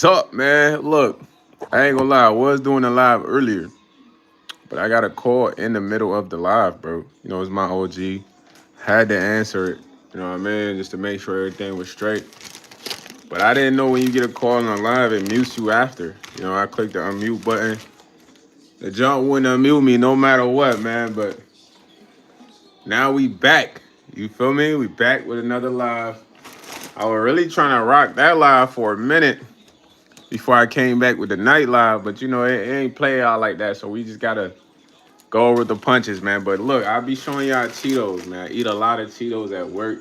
up, man? Look, I ain't gonna lie. I was doing a live earlier, but I got a call in the middle of the live, bro. You know, it's my OG. Had to answer it. You know what I mean? Just to make sure everything was straight. But I didn't know when you get a call on live, it mutes you after. You know, I clicked the unmute button. The jump wouldn't unmute me no matter what, man. But now we back. You feel me? We back with another live. I was really trying to rock that live for a minute before I came back with the night live, but you know, it ain't play out like that, so we just gotta go over the punches, man. But look, I'll be showing y'all Cheetos, man. I eat a lot of Cheetos at work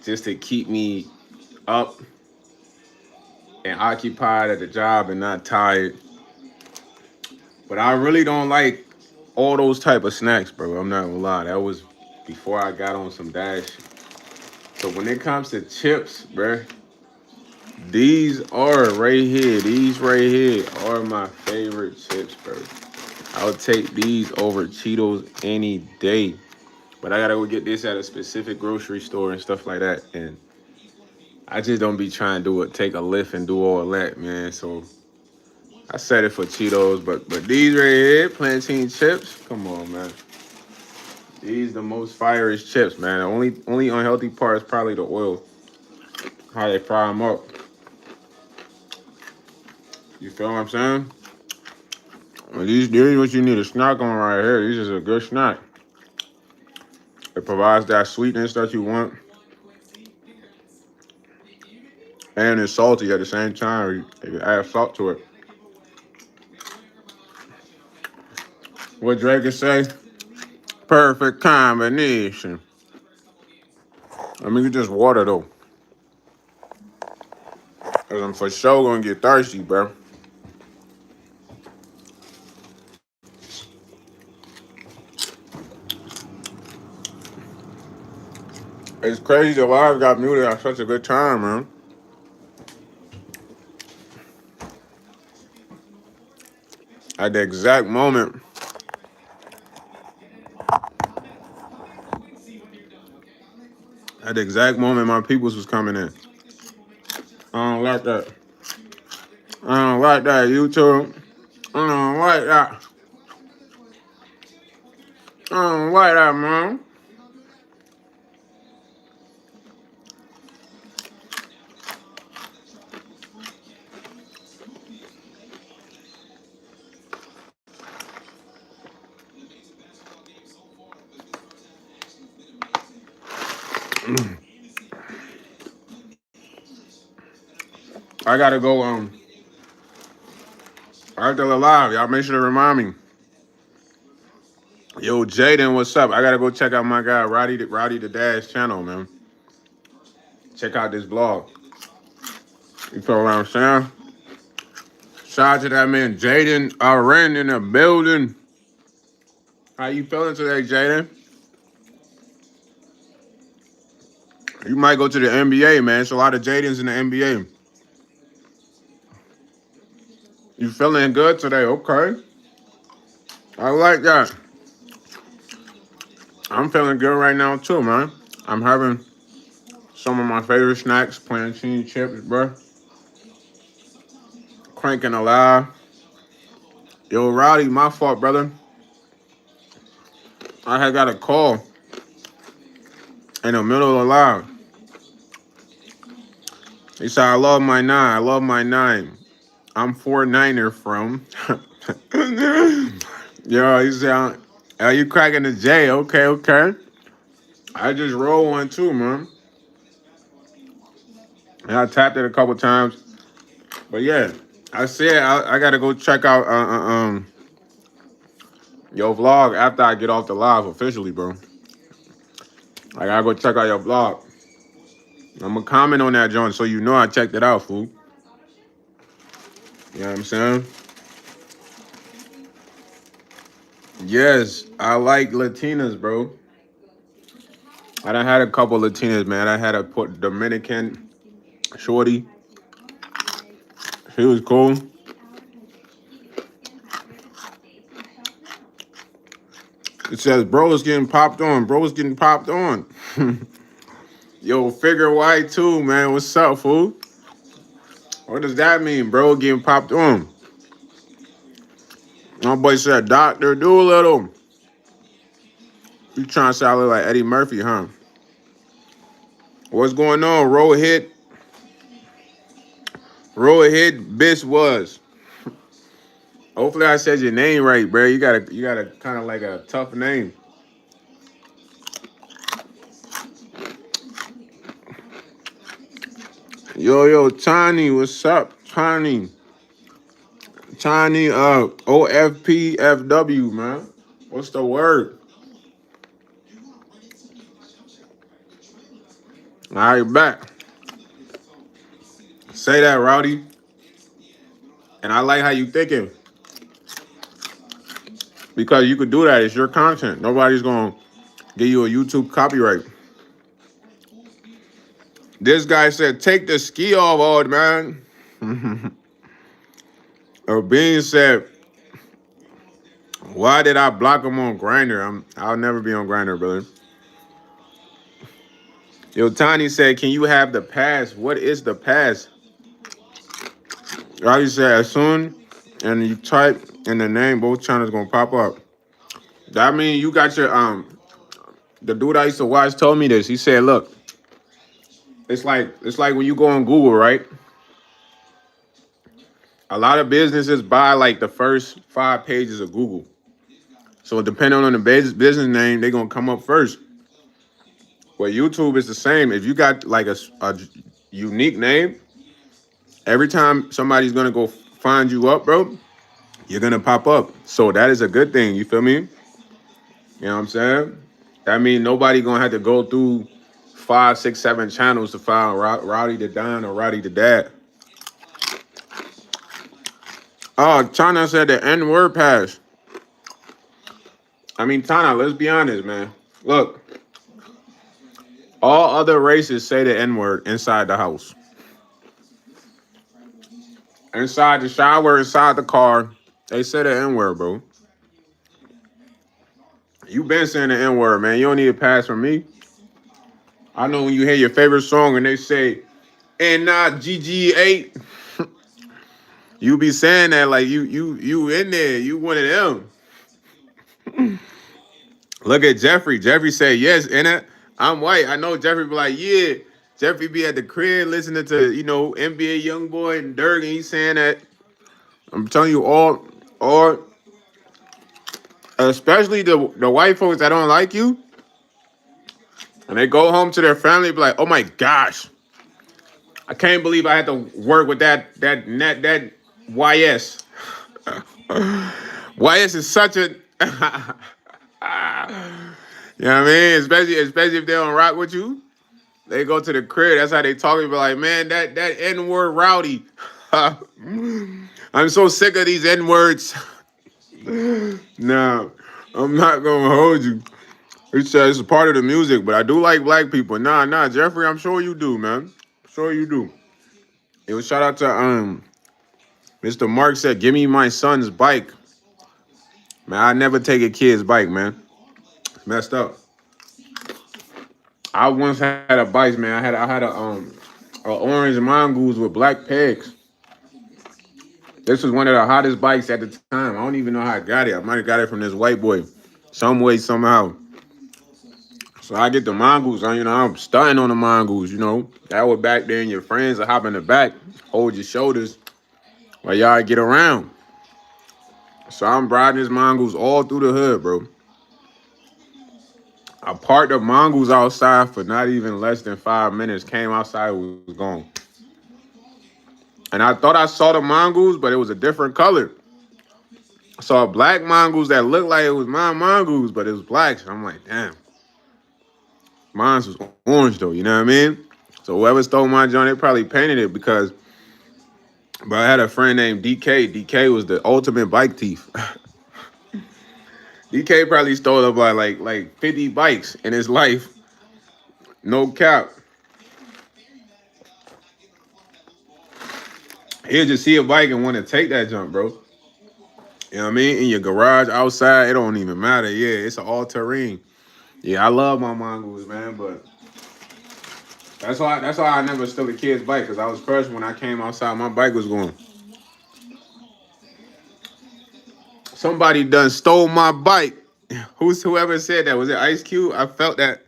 just to keep me up and occupied at the job and not tired. But I really don't like all those type of snacks, bro. I'm not gonna lie. That was before I got on some dash. So when it comes to chips, bro, these are right here. These right here are my favorite chips, bro. I'll take these over Cheetos any day. But I gotta go get this at a specific grocery store and stuff like that. And I just don't be trying to do it, take a lift and do all that, man. So I set it for Cheetos. But these right here, plantain chips, come on, man. These the most fireiest chips, man. The only unhealthy part is probably the oil, how they fry them up. You feel what I'm saying? Well, these what you need a snack on right here. These is a good snack. It provides that sweetness that you want, and it's salty at the same time. You add salt to it. What Drake can say? Perfect combination. I mean, it's just water though, cause I'm for sure gonna get thirsty, bro. It's crazy the live got muted at such a good time, man. At the exact moment, my peoples was coming in. I don't like that. I don't like that, YouTube. I don't like that. I don't like that, man. I gotta go. After the live, y'all make sure to remind me. Yo, Jaden, what's up? I gotta go check out my guy Roddy the Dash channel, man. Check out this vlog. You feel what I'm saying? Shout out to that man Jaden Ren in the building. How you feeling today, Jaden? You might go to the NBA, man. It's a lot of Jadens in the NBA. You feeling good today? Okay. I like that. I'm feeling good right now too, man. I'm having some of my favorite snacks, plantain chips, bro. Cranking alive. Yo, Rowdy, my fault, brother. I had got a call in the middle of the live. He said, I love my nine. I love my nine. I'm 4-9er from. Yo, he said, are you cracking the J? Okay, okay. I just rolled one too, man. And I tapped it a couple times. But yeah, I said I gotta go check out your vlog after I get off the live officially, bro. I gotta go check out your vlog. I'm gonna comment on that joint so you know I checked it out, fool. You know what I'm saying? Yes, I like Latinas, bro. I done had a couple Latinas, man. I had a Dominican shorty. She was cool. It says, bro is getting popped on. Bro is getting popped on. Yo, Figure White too, man. What's up, fool? What does that mean, bro? Getting popped on. My boy said, Dr. Doolittle. You trying to say I look like Eddie Murphy, huh? What's going on? Roll ahead, Biss was. Hopefully I said your name right, bro. You got a kind of like a tough name. Yo, Tiny, what's up? Tiny, OFPFW, man. What's the word? All right, back. Say that, Rowdy. And I like how you thinking because you could do that. It's your content. Nobody's gonna give you a YouTube copyright. This guy said, "Take the ski off, old man." Bean said, "Why did I block him on Grinder? I'll never be on Grinder, brother." Yo, Tiny said, "Can you have the pass? What is the pass?" Rowdy said, "As soon and you type in the name, both channels gonna pop up." That mean you got your The dude I used to watch told me this. He said, "Look, it's like when you go on Google, right? A lot of businesses buy like the first 5 pages of Google. So depending on the business name, they're gonna come up first. Well, YouTube is the same. If you got like a unique name, every time somebody's gonna go find you up, bro, you're gonna pop up. So that is a good thing. You feel me? You know what I'm saying? That means nobody gonna have to go through 5, 6, 7 channels to find Rowdy the Don or Rowdy the Dad. Oh, China said the N word pass. I mean, Tana, let's be honest, man. Look, all other races say the N word inside the house, inside the shower, inside the car. They say the N word, bro. You been saying the N word, man. You don't need a pass from me. I know when you hear your favorite song and they say and not GG8, you be saying that like you in there. You one of them. Look at Jeffrey. Jeffrey said yes, in it. I'm white. I know Jeffrey be like, yeah. Jeffrey be at the crib listening to, NBA YoungBoy and Dirk, and he's saying that. I'm telling you, all, especially the white folks that don't like you, and they go home to their family, be like, oh my gosh, I can't believe I had to work with that YS. YS is such a, you know what I mean? Especially if they don't rock with you. They go to the crib. That's how they talk. They be like, man, that N-word Rowdy. I'm so sick of these N-words. Nah, I'm not gonna hold you. It's a part of the music, but I do like black people. Nah, Jeffrey, I'm sure you do, man. Sure you do. It was shout out to Mr. Mark said, give me my son's bike. Man, I never take a kid's bike, man. Messed up. I once had a bike, man. I had a orange mongoose with black pegs. This was one of the hottest bikes at the time. I don't even know how I got it. I might have got it from this white boy, some way, somehow. So I get the mongoose. I'm stunting on the mongoose. That was back then. Your friends will hop in the back, hold your shoulders while y'all get around. So I'm riding this mongoose all through the hood, bro. I parked the mongoose outside for not even less than 5 minutes. Came outside, was gone. And I thought I saw the mongoose, but it was a different color. I saw a black mongoose that looked like it was my mongoose, but it was black. So I'm like, damn. Mine was orange though, you know what I mean? So whoever stole my joint, they probably painted it because, but I had a friend named DK. DK was the ultimate bike thief. DK probably stole up like 50 bikes in his life. No cap. He'll just see a bike and want to take that jump, bro. You know what I mean? In your garage, outside, it don't even matter. Yeah, it's an all-terrain. Yeah, I love my mongoose, man, but That's why I never stole a kid's bike because I was crushed when I came outside. My bike was going. Somebody done stole my bike. Whoever said that? Was it Ice Cube? I felt that.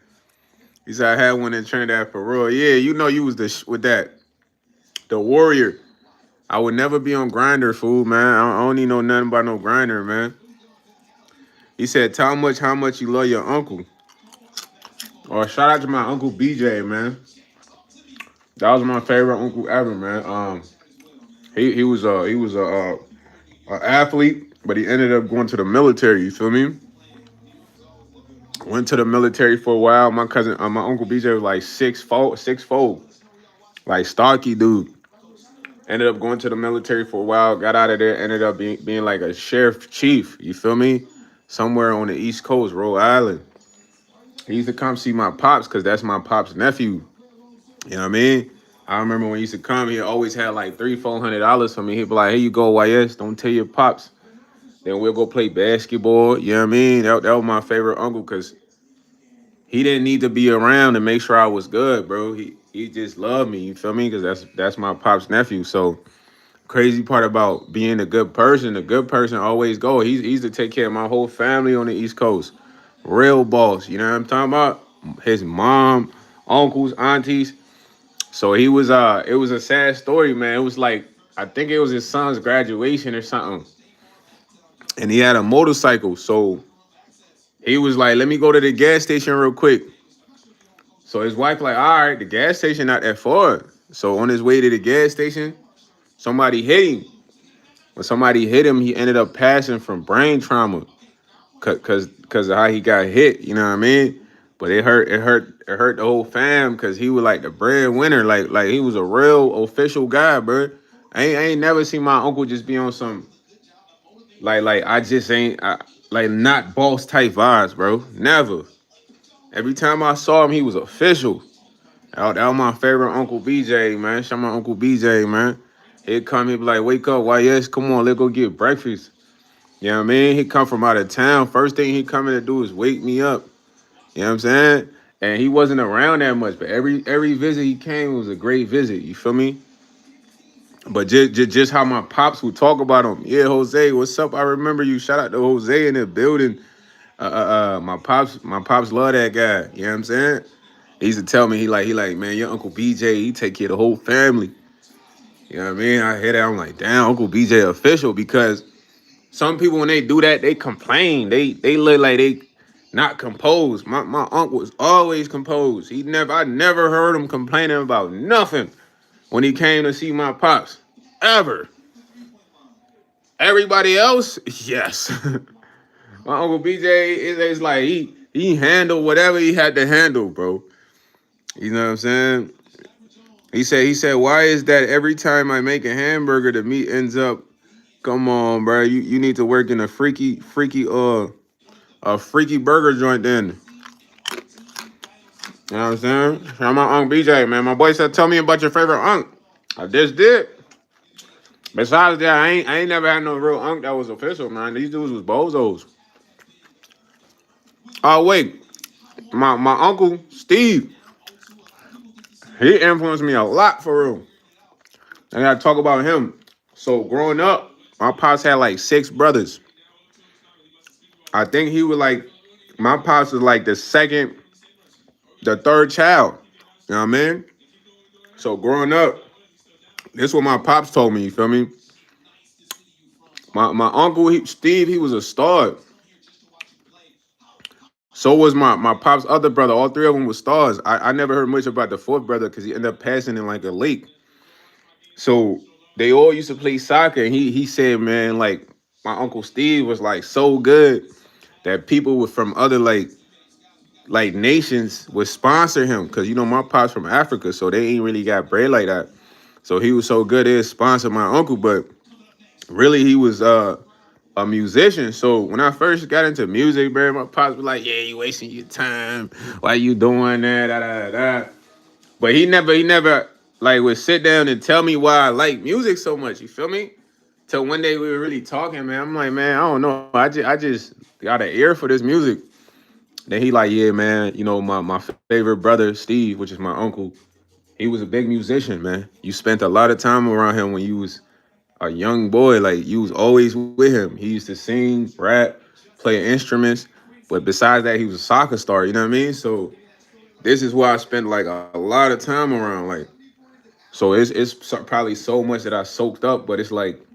He said I had one in Trinidad for real. Yeah, you know you was with that. The warrior. I would never be on grinder, fool, man. I don't need know nothing about no grinder, man. He said, tell how much you love your uncle. Or shout out to my uncle BJ, man. That was my favorite uncle ever, man. He was a athlete, but he ended up going to the military. You feel me? Went to the military for a while. My uncle BJ was like six fold, like stocky dude. Ended up going to the military for a while. Got out of there. Ended up being like a sheriff chief. You feel me? Somewhere on the East Coast, Rhode Island. He used to come see my pops because that's my pops' nephew. You know what I mean? I remember when he used to come, he always had like $300-400 for me. He'd be like, "Here you go, YS. Don't tell your pops. Then we'll go play basketball." You know what I mean? That was my favorite uncle because he didn't need to be around to make sure I was good, bro. He just loved me. You feel me? Because that's my pops' nephew. So crazy part about being a good person always go. He used to take care of my whole family on the East Coast. Real boss. You know what I'm talking about? His mom, uncles, aunties. So he was it was a sad story, man. It was like I think it was his son's graduation or something. And he had a motorcycle. So he was like, let me go to the gas station real quick. So his wife like, all right, the gas station not that far. So on his way to the gas station, somebody hit him. When somebody hit him, he ended up passing from brain trauma because of how he got hit. You know what I mean? But it hurt the whole fam because he was like the breadwinner, like he was a real official guy, bro. I ain't never seen my uncle just be on some like I just ain't like not boss type vibes, bro. Never. Every time I saw him, he was official. That was my favorite Uncle BJ, man. Shout out my Uncle BJ, man. He'd come, he'd be like, wake up, YS, come on, let's go get breakfast. You know what I mean? He come from out of town. First thing he coming to do is wake me up. You know what I'm saying? And he wasn't around that much, but every visit he came was a great visit. You feel me? But just how my pops would talk about him. Yeah, Jose, what's up? I remember you. Shout out to Jose in the building. My pops love that guy. You know what I'm saying? He used to tell me he like, man, your Uncle BJ, he take care of the whole family. You know what I mean? I hear that, I'm like, damn, Uncle BJ official because some people when they do that, they complain. They look like they not composed. My uncle was always composed. I never heard him complaining about nothing when he came to see my pops. Ever. Everybody else, yes. My Uncle BJ is like he handled whatever he had to handle, bro. You know what I'm saying? He said, why is that every time I make a hamburger, the meat ends up, come on, bro. You need to work in a freaky burger joint then. You know what I'm saying? I'm my Unc BJ, man. My boy said, tell me about your favorite Unc. I just did. Besides that, I ain't never had no real Unc that was official, man. These dudes was bozos. Oh, wait. My uncle, Steve, he influenced me a lot for real. I gotta talk about him. So growing up, my pops had like 6 brothers. I think he was like, my pops was like the third child. You know what I mean? So growing up, this is what my pops told me, you feel me? My uncle, Steve, he was a star. So was my pop's other brother. All 3 of them were stars. I never heard much about the fourth brother because he ended up passing in like a lake. So they all used to play soccer. And he said, man, like my uncle Steve was like so good that people were from other like nations would sponsor him because you know my pops from Africa, so they ain't really got bread like that. So he was so good they sponsored my uncle, but really he was a musician. So when I first got into music, bro, my pops was like, "Yeah, you wasting your time. Why you doing that?" Da, da, da. But he never like would sit down and tell me why I like music so much. You feel me? Till one day we were really talking, man. I'm like, man, I don't know. I just got an ear for this music. Then he like, yeah, man. You know, my favorite brother Steve, which is my uncle. he was a big musician, man. You spent a lot of time around him when you was a young boy. Like you was always with him. He used to sing, rap, play instruments. But besides that, he was a soccer star. You know what I mean? So this is why I spent like a lot of time around. Like so, probably so much that I soaked up. But it's like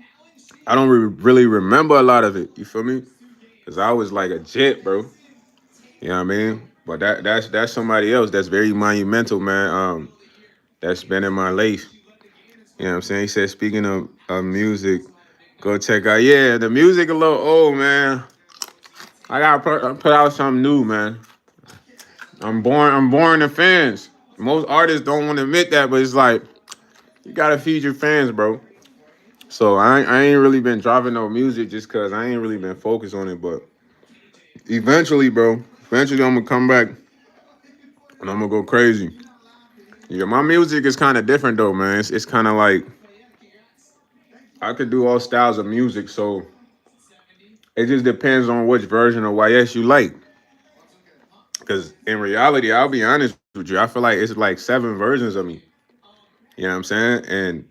I don't really remember a lot of it. You feel me? Cause I was like a jet, bro. You know what I mean? But that's somebody else that's very monumental, man. That's been in my life. You know what I'm saying? He said, speaking of music, go check out. Yeah, the music a little old, man. I gotta put out something new, man. I'm born to fans. Most artists don't want to admit that, but it's like you gotta feed your fans, bro. So I ain't really been dropping no music just cause I ain't really been focused on it. But eventually, bro, eventually I'm gonna come back and I'm gonna go crazy. Yeah, my music is kind of different though, man. It's kind of like I could do all styles of music, so it just depends on which version of YS you like. Because in reality, I'll be honest with you, I feel like it's like 7 versions of me. You know what I'm saying? And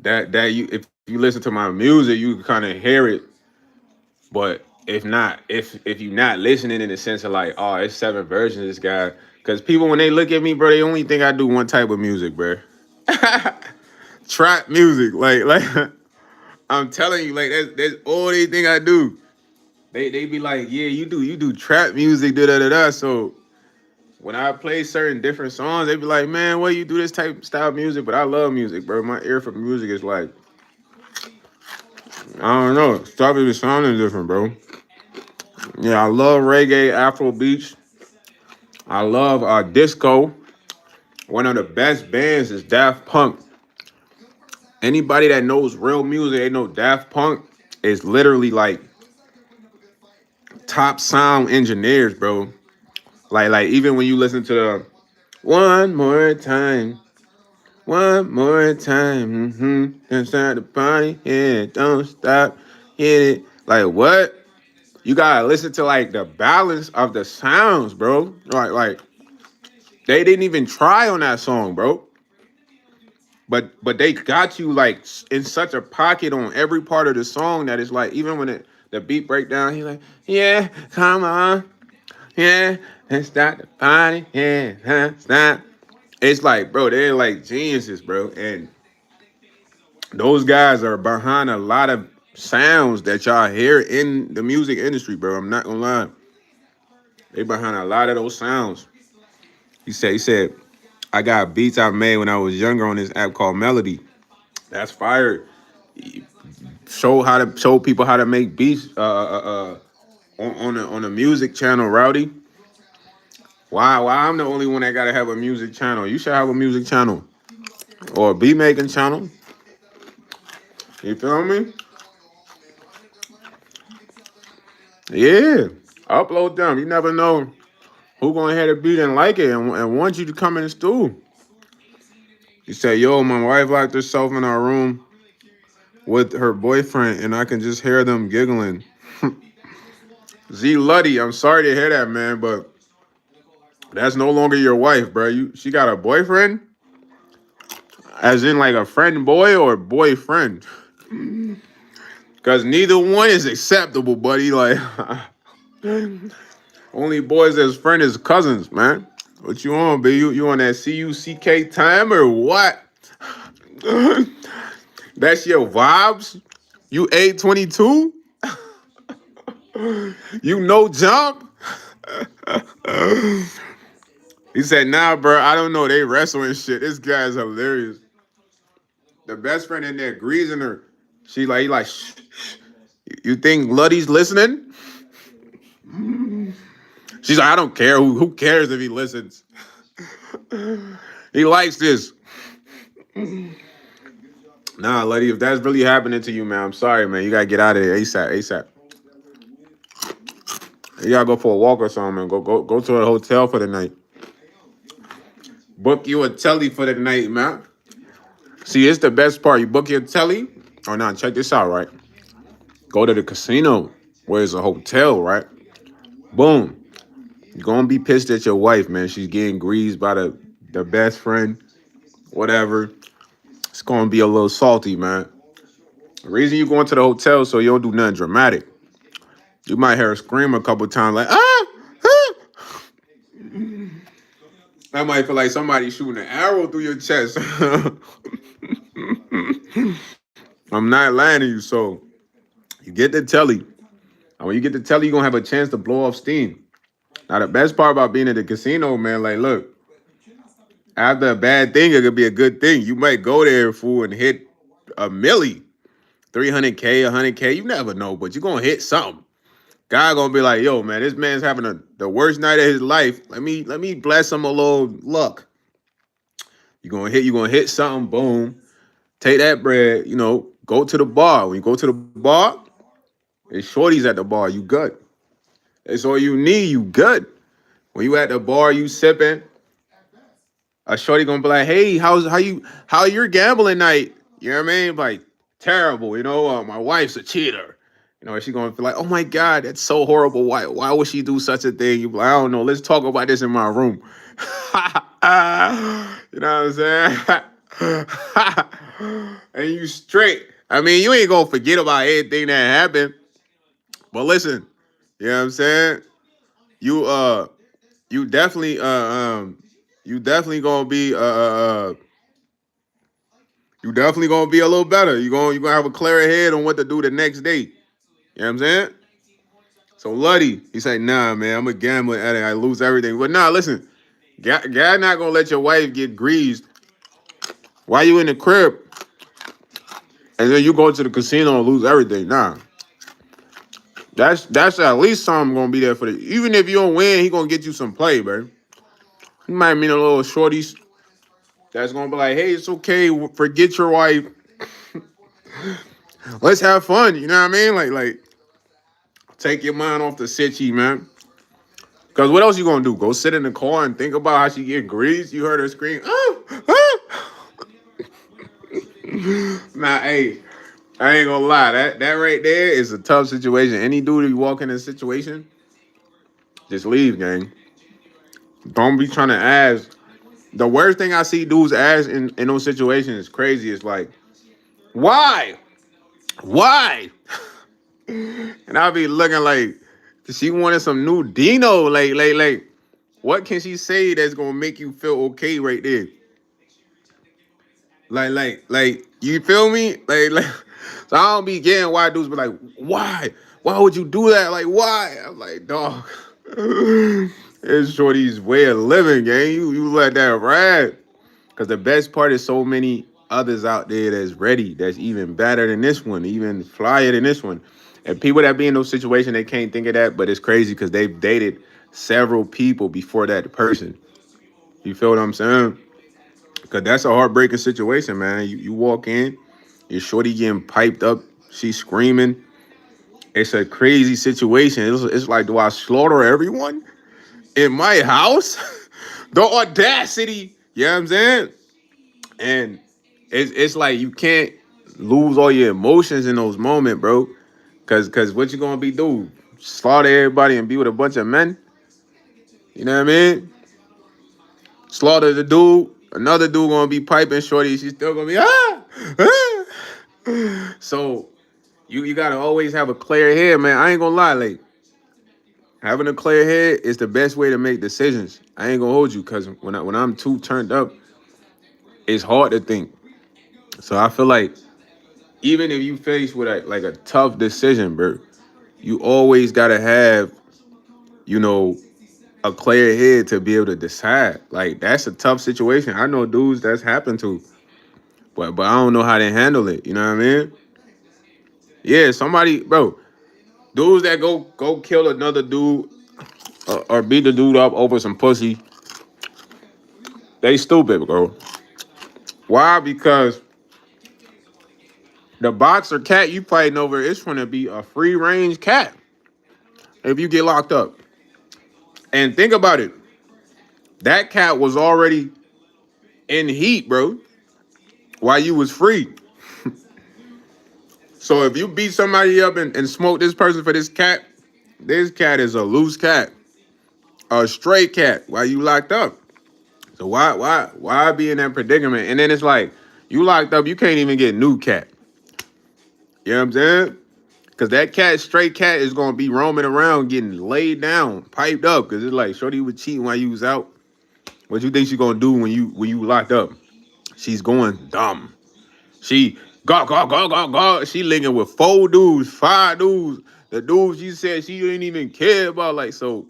that you, if you listen to my music, you can kind of hear it. But if not, if you're not listening in the sense of like, oh, it's 7 versions of this guy. Because people when they look at me, bro, they only think I do one type of music, bro. Trap music, like I'm telling you, like that's all they think I do. They be like, yeah, you do trap music, da da da da. So when I play certain different songs, they be like, man, why you do this type style of music? But I love music, bro. My ear for music is like, I don't know, stop it sounding different, bro. Yeah, I love reggae, Afro beats. I love disco. One of the best bands is Daft Punk. Anybody that knows real music, they know Daft Punk is literally like top sound engineers, bro. Like even when you listen to the one more time, one more time, inside the party, yeah, don't stop, hit it. Like what? You gotta listen to like the balance of the sounds, bro. Like they didn't even try on that song, bro. But they got you like in such a pocket on every part of the song that it's like even when the beat break down, he's like, yeah, come on, yeah, and start the party, yeah, stop. It's like, bro, they're like geniuses, bro. And those guys are behind a lot of sounds that y'all hear in the music industry, bro. I'm not gonna lie. They behind a lot of those sounds. He said, I got beats I made when I was younger on this app called Melody. That's fire. Show people how to make beats on a music channel, Rowdy. Why I'm the only one that gotta have a music channel? You should have a music channel or a beat making channel. You feel me? Yeah. Upload them. You never know who gonna hear the beat and like it and want you to come in the stool. You say, yo, my wife locked herself in our room with her boyfriend and I can just hear them giggling. Z Luddy, I'm sorry to hear that, man, but that's no longer your wife, bro. She got a boyfriend? As in like a friend boy or boyfriend? Cause neither one is acceptable, buddy. Like only boys as friend is cousins, man. What you on, B? You on that CUCK time or what? That's your vibes? You 822? You no jump? He said, nah, bro, I don't know. They wrestling shit. This guy is hilarious. The best friend in there greasing her. He like, shh, shh. You think Luddy's listening? She's like, I don't care. Who cares if he listens? He likes this. Nah, Luddy, if that's really happening to you, man, I'm sorry, man. You gotta get out of there ASAP, ASAP. You gotta go for a walk or something, man. Go to a hotel for the night. Book you a telly for the night, man. See, it's the best part. You book your telly. Oh, no, check this out, right? Go to the casino where it's a hotel, right? Boom. You're gonna be pissed at your wife, man. She's getting greased by the the best friend, whatever. It's gonna be a little salty, man. The reason you going to the hotel so you don't do nothing dramatic. You might hear her scream a couple times like ah. I might feel like somebody shooting an arrow through your chest. I'm not lying to you. So you get the telly. And when you get the telly, you're gonna have a chance to blow off steam. Now the best part about being at the casino, man, like look, after a bad thing, it could be a good thing. You might go there, fool, and hit a milli, 300K, 100K. You never know, but you're gonna hit something. God gonna be like, yo, man, this man's having the worst night of his life. Let me bless him a little luck. You're gonna hit something, boom. Take that bread, go to the bar. When you go to the bar, it's shorties at the bar. You good. That's all you need. You good. When you at the bar, you sipping. A shorty gonna be like, hey, how your gambling night? You know what I mean? Like terrible. My wife's a cheater. She gonna feel like, oh my God, that's so horrible. Why would she do such a thing? You be like, I don't know. Let's talk about this in my room. You know what I'm saying? And you straight. I mean, you ain't gonna forget about anything that happened. But listen, you know what I'm saying? You you definitely you definitely gonna be you definitely gonna be a little better. You gonna have a clearer head on what to do the next day. You know what I'm saying? So Luddy, he said, nah, man, I'm a gambling addict. I lose everything. But nah, listen, God not gonna let your wife get greased while you in the crib, and then you go to the casino and lose everything. Nah, that's at least something gonna be there for the. Even if you don't win, he gonna get you some play, bro. He might meet a little shorties that's gonna be like, hey, it's okay, forget your wife, let's have fun. You know what I mean? Like take your mind off the sitchy, man. Cause what else you gonna do? Go sit in the car and think about how she get greased? You heard her scream, oh, oh. Nah, hey, I ain't gonna lie. That right there is a tough situation. Any dude who walk in a situation, just leave, gang. Don't be trying to ask. The worst thing I see dudes ask in those situations is crazy. It's like, why? Why? And I'll be looking like she wanted some new Dino. Like, what can she say that's gonna make you feel okay right there? Like, you feel me? Like, so I don't be getting why dudes be like, why? Why would you do that? Like, why? I'm like, dog. It's Shorty's way of living, gang. You let that ride. Because the best part is so many others out there that's ready, that's even better than this one, even flyer than this one. And people that be in those situations, they can't think of that, but it's crazy because they've dated several people before that person. You feel what I'm saying? Because that's a heartbreaking situation, man. You walk in, your shorty getting piped up, she's screaming. It's a crazy situation. It's like, do I slaughter everyone in my house? The audacity, you know what I'm saying? And it's like you can't lose all your emotions in those moments, bro. Cause what you gonna be do? Slaughter everybody and be with a bunch of men? You know what I mean? Slaughter the dude, another dude gonna be piping shorty, she's still gonna be ah. So you gotta always have a clear head, man. I ain't gonna lie, like having a clear head is the best way to make decisions. I ain't gonna hold you, cause when I'm too turned up, it's hard to think. So I feel like even if you face with a tough decision, bro, you always gotta have, you know, a clear head to be able to decide. Like that's a tough situation. I know dudes that's happened to, but I don't know how they handle it. You know what I mean? Yeah, somebody, bro, dudes that go kill another dude or beat the dude up over some pussy, they stupid, bro. Why? Because the boxer cat you fighting over is gonna be a free range cat if you get locked up. And think about it. That cat was already in heat, bro, while you was free. So if you beat somebody up and smoke this person for this cat is a loose cat, a stray cat while you locked up. So why be in that predicament? And then it's like you locked up, you can't even get new cat. You know what I'm saying? Cause that cat, stray cat, is gonna be roaming around getting laid down, piped up. Cause it's like Shorty was cheating while you was out. What you think she gonna do when you locked up? She's going dumb. She go. She linking with 4 dudes, 5 dudes. The dudes you said she didn't even care about. Like, so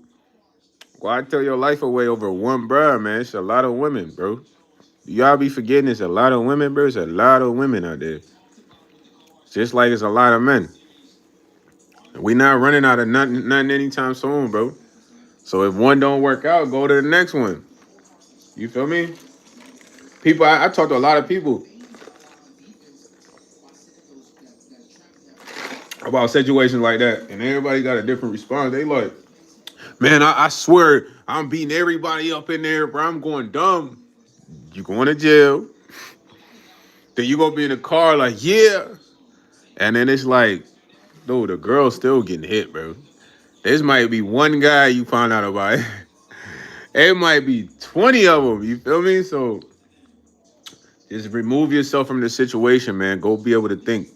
why tell your life away over one bruh, man? It's a lot of women, bro. Y'all be forgetting it's a lot of women, bro. It's a lot of women out there. Just like it's a lot of men. We not running out of nothing anytime soon, bro. So if one don't work out, go to the next one. You feel me? People, I talk to a lot of people about situations like that, and everybody got a different response. They like, man, I swear I'm beating everybody up in there, bro. I'm going dumb. You going to jail. Then you gonna be in the car like, yeah. And then it's like, dude, the girl's still getting hit, bro. This might be one guy you found out about. It might be 20 of them. You feel me? So just remove yourself from the situation, man. Go be able to think.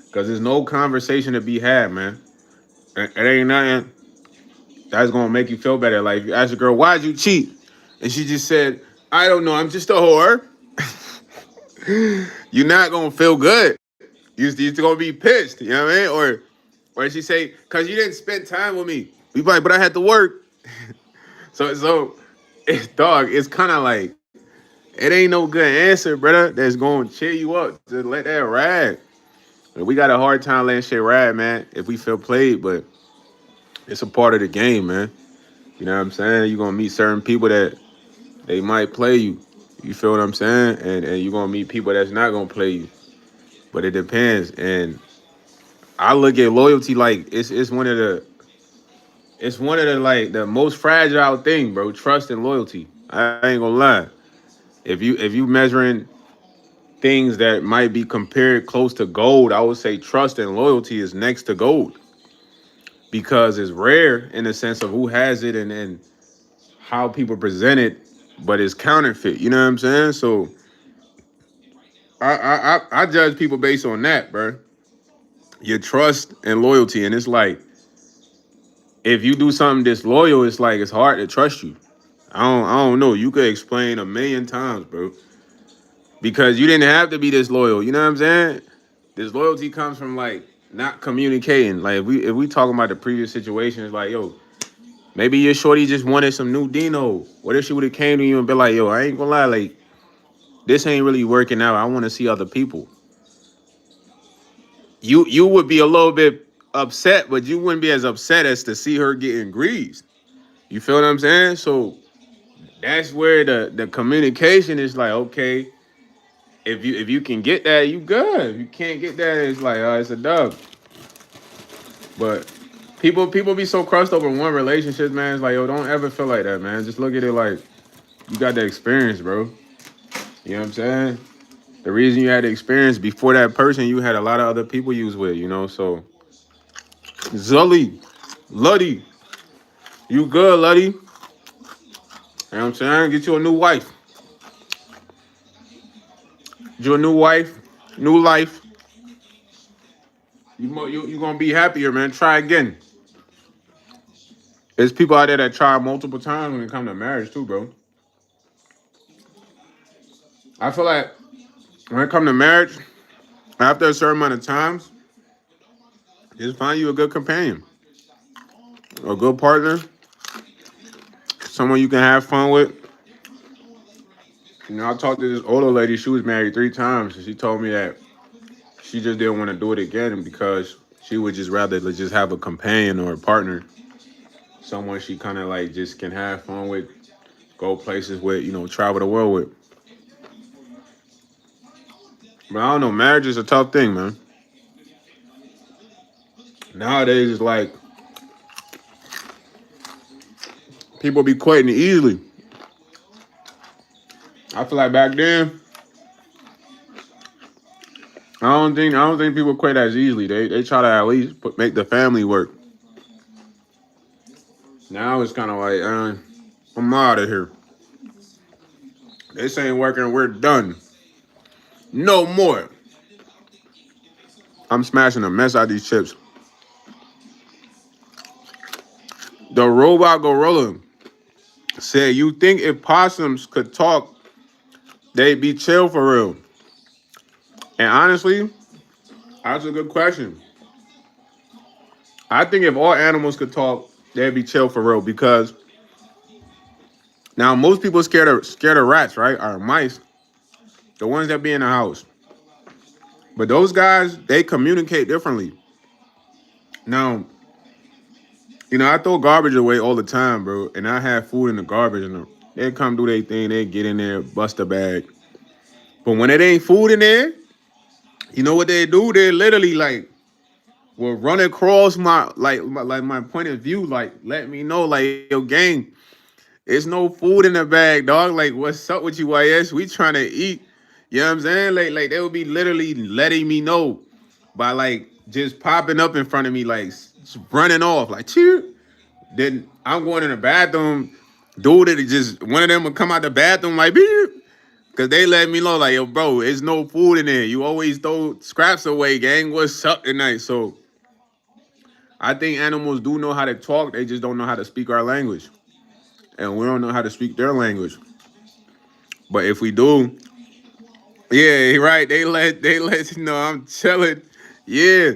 Because there's no conversation to be had, man. It ain't nothing that's going to make you feel better. Like, if you ask a girl, why'd you cheat? And she just said, I don't know. I'm just a whore. You're not going to feel good. You're going to be pissed. You know what I mean? Or she say, because you didn't spend time with me. We like, but I had to work. So it's dog. It's kind of like, it ain't no good answer, brother, that's going to cheer you up. Just let that ride. We got a hard time letting shit ride, man, if we feel played, but it's a part of the game, man. You know what I'm saying? You're going to meet certain people that they might play you. You feel what I'm saying? And you're going to meet people that's not going to play you. But it depends. And I look at loyalty like it's one of the like the most fragile thing, bro. Trust and loyalty. I ain't gonna lie. If you measuring things that might be compared close to gold, I would say trust and loyalty is next to gold because it's rare in the sense of who has it and how people present it, but it's counterfeit. You know what I'm saying? So I judge people based on that, bro. Your trust and loyalty, and it's like if you do something disloyal, it's like it's hard to trust you. I don't know. You could explain a million times, bro, because you didn't have to be disloyal. You know what I'm saying? Disloyalty comes from like not communicating. Like if we talking about the previous situation, it's like, yo, maybe your shorty just wanted some new Dino. What if she would have came to you and been like, yo, I ain't gonna lie, like this ain't really working out. I want to see other people. You would be a little bit upset, but you wouldn't be as upset as to see her getting greased. You feel what I'm saying? So that's where the communication is like, okay, if you can get that, you good. If you can't get that, it's like, it's a dub. But people be so crushed over one relationship, man. It's like, yo, don't ever feel like that, man. Just look at it like you got the experience, bro. You know what I'm saying? The reason you had the experience before that person, you had a lot of other people you was with, you know. So Zully, Luddy, you good, Luddy? You know what I'm saying? Get you a new wife. Get you a new wife, new life. You gonna be happier, man. Try again. There's people out there that try multiple times when it comes to marriage too, bro. I feel like when it comes to marriage, after a certain amount of times, just find you a good companion, a good partner, someone you can have fun with. You know, I talked to this older lady. She was married 3 times, and she told me that she just didn't want to do it again because she would just rather just have a companion or a partner, someone she kind of like just can have fun with, go places with, travel the world with. But I don't know, marriage is a tough thing, man. Nowadays, it's like people be quitting easily. I feel like back then, I don't think people quit as easily. They try to at least make the family work. Now it's kind of like, I'm out of here. This ain't working. We're done. No more. I'm smashing a mess out of these chips. The robot gorilla said, "You think if possums could talk, they'd be chill for real?" And honestly, that's a good question. I think if all animals could talk, they'd be chill for real. Because now most people scared of rats, right? Or mice, the ones that be in the house. But those guys, they communicate differently. Now, I throw garbage away all the time, bro, and I have food in the garbage, and they come do their thing. They get in there, bust a bag. But when it ain't food in there, you know what they do? They literally like will run across my point of view, like let me know, like yo, gang, there's no food in the bag, dog. Like, what's up with you, YS? We trying to eat. You know what I'm saying? Like they would be literally letting me know by like just popping up in front of me, like running off, like cheer. Then I'm going in the bathroom. Dude, it just one of them would come out the bathroom like beep. Cause they let me know, like, yo, bro, there's no food in there. You always throw scraps away, gang. What's up tonight? So I think animals do know how to talk, they just don't know how to speak our language. And we don't know how to speak their language. But if we do, yeah, right. They let you know I'm chilling. Yeah.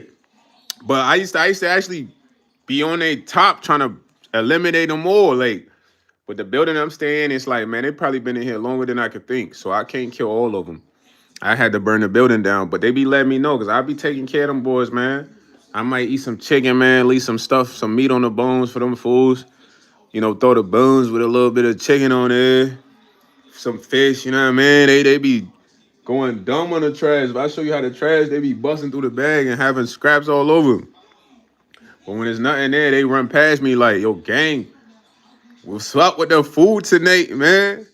But I used to actually be on a top trying to eliminate them all. Like, but the building I'm staying, it's like, man, they probably been in here longer than I could think. So I can't kill all of them. I had to burn the building down, but they be letting me know because I be taking care of them boys, man. I might eat some chicken, man, leave some stuff, some meat on the bones for them fools. Throw the bones with a little bit of chicken on there, some fish, you know what I mean? They be going dumb on the trash. If I show you how to trash, they be busting through the bag and having scraps all over. But when there's nothing there, they run past me like, yo, gang, what's up with the food tonight, man?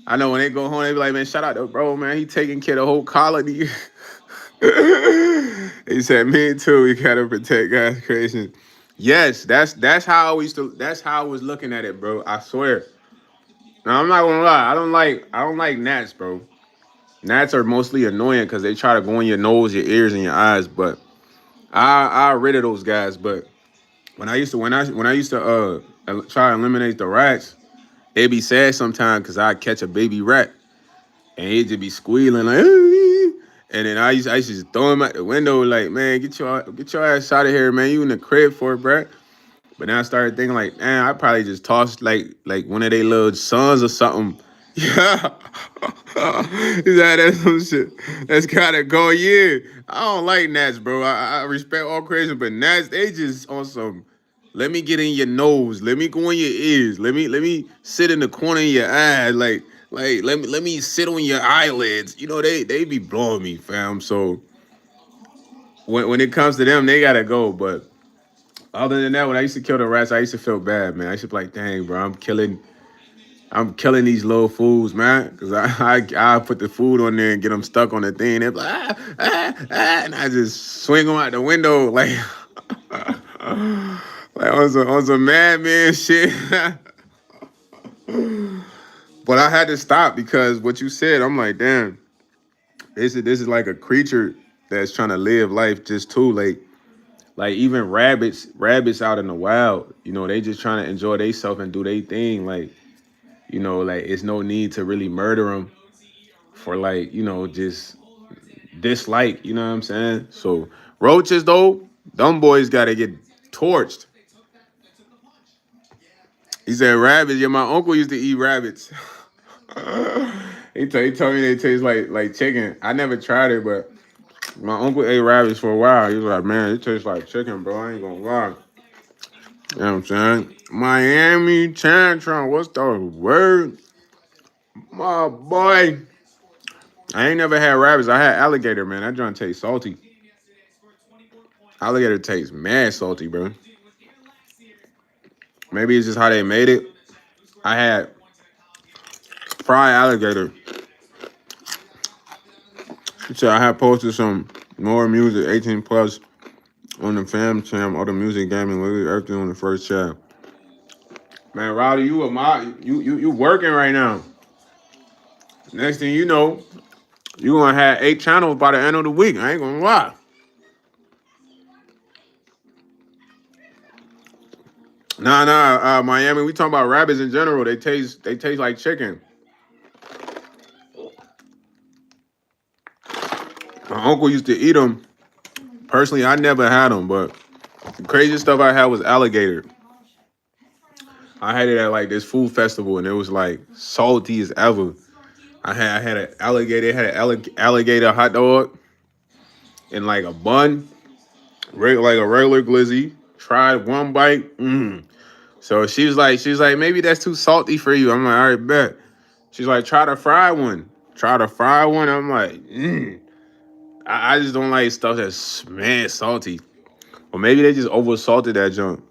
I know when they go home, they be like, man, shout out to bro, man. He taking care of the whole colony. He said, me too. We gotta protect God's creation. Yes, that's how I used to. That's how I was looking at it, bro. I swear. Now I'm not gonna lie. I don't like gnats, bro. Gnats are mostly annoying because they try to go in your nose, your ears, and your eyes. But I rid of those guys. But when I used to try to eliminate the rats, it'd be sad sometimes because I'd catch a baby rat and he'd just be squealing like, and then I used to just throw him out the window like, man, get your ass out of here, man. You in the crib for it, bruh. But then I started thinking like, man, I probably just tossed like one of their little sons or something. Yeah, is that some shit? That's gotta go. Yeah, I don't like gnats, bro. I respect all creation, but gnats they just on some. Let me get in your nose. Let me go in your ears. Let me sit in the corner of your eye. Like let me sit on your eyelids. They be blowing me, fam. So when it comes to them, they gotta go. But other than that, when I used to kill the rats, I used to feel bad, man. I used to be like, dang, bro, I'm killing these little fools, man. Cause I put the food on there and get them stuck on the thing. They're like, and I just swing them out the window like, like on some madman shit. But I had to stop because what you said, I'm like, damn, this is like a creature that's trying to live life just too. Like even rabbits out in the wild, they just trying to enjoy themselves and do their thing. Like it's no need to really murder them for like, just dislike, you know what I'm saying? So roaches though, them boys gotta get torched. He said rabbits. Yeah, my uncle used to eat rabbits. he told me they taste like chicken. I never tried it, but my uncle ate rabbits for a while. He was like, man, it tastes like chicken, bro. I ain't gonna lie. You know what I'm saying? Miami Tantrum, what's the word? My boy. I ain't never had rabbits. I had alligator, man. That joint tastes salty. Alligator tastes mad salty, bro. Maybe it's just how they made it. I had fried alligator. So I had posted some more music, 18 plus, on the fam channel, all the music, gaming, literally everything on the first chat. Man, Rowdy, you working right now. Next thing you know, you gonna have 8 channels by the end of the week. I ain't gonna lie. Nah, Miami. We talking about rabbits in general. They taste like chicken. My uncle used to eat them. Personally, I never had them, but the craziest stuff I had was alligator. I had it at like this food festival, and it was like salty as ever. I had an alligator, had an alligator hot dog and like a bun, like a regular glizzy. Tried one bite. So she was like, maybe that's too salty for you. I'm like, all right, bet. She's like, try the fried one. Try the fried one. I'm like, I just don't like stuff that's mad salty. Or maybe they just over salted that junk.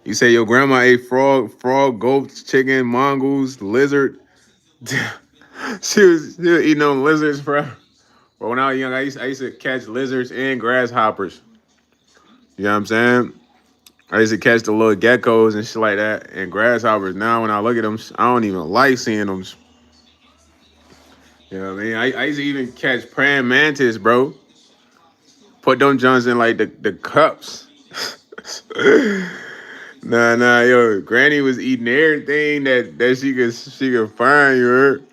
You say your grandma ate frog, goats, chicken, mongoose, lizard. she was eating on lizards, bro. But when I was young, I used to catch lizards and grasshoppers. You know what I'm saying? I used to catch the little geckos and shit like that and grasshoppers. Now when I look at them, I don't even like seeing them. You know what I mean? I used to even catch praying mantis, bro. Put them Johns in like the cups. Nah, yo, Granny was eating everything that she could find. You heard?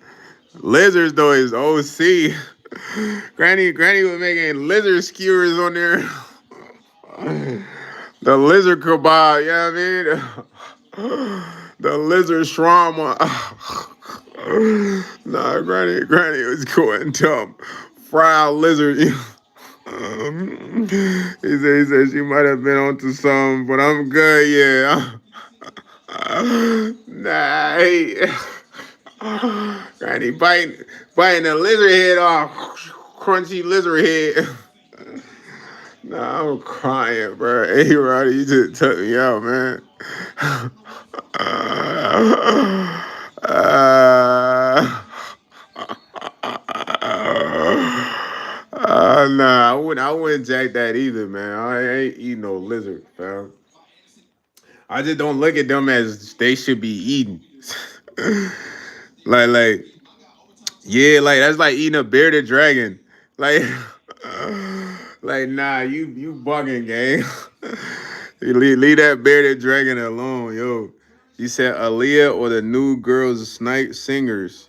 Lizards though is OC. Granny was making lizard skewers on there. The lizard kebab, you know what I mean? The lizard shawarma. Nah, Granny was going dumb. Fried lizard. He said she might have been onto something, but I'm good, yeah. Nah, Granny biting the lizard head off. Crunchy lizard head. Nah, I'm crying, bro. Hey, Roddy, you just took me out, man. uh, nah, I wouldn't jack that either, man. I ain't eating no lizard, fam. I just don't look at them as they should be eaten. like, yeah, like that's like eating a bearded dragon. Like, like nah, you bugging, gang. You leave that bearded dragon alone, yo. You said Aaliyah or the new girls snipe singers.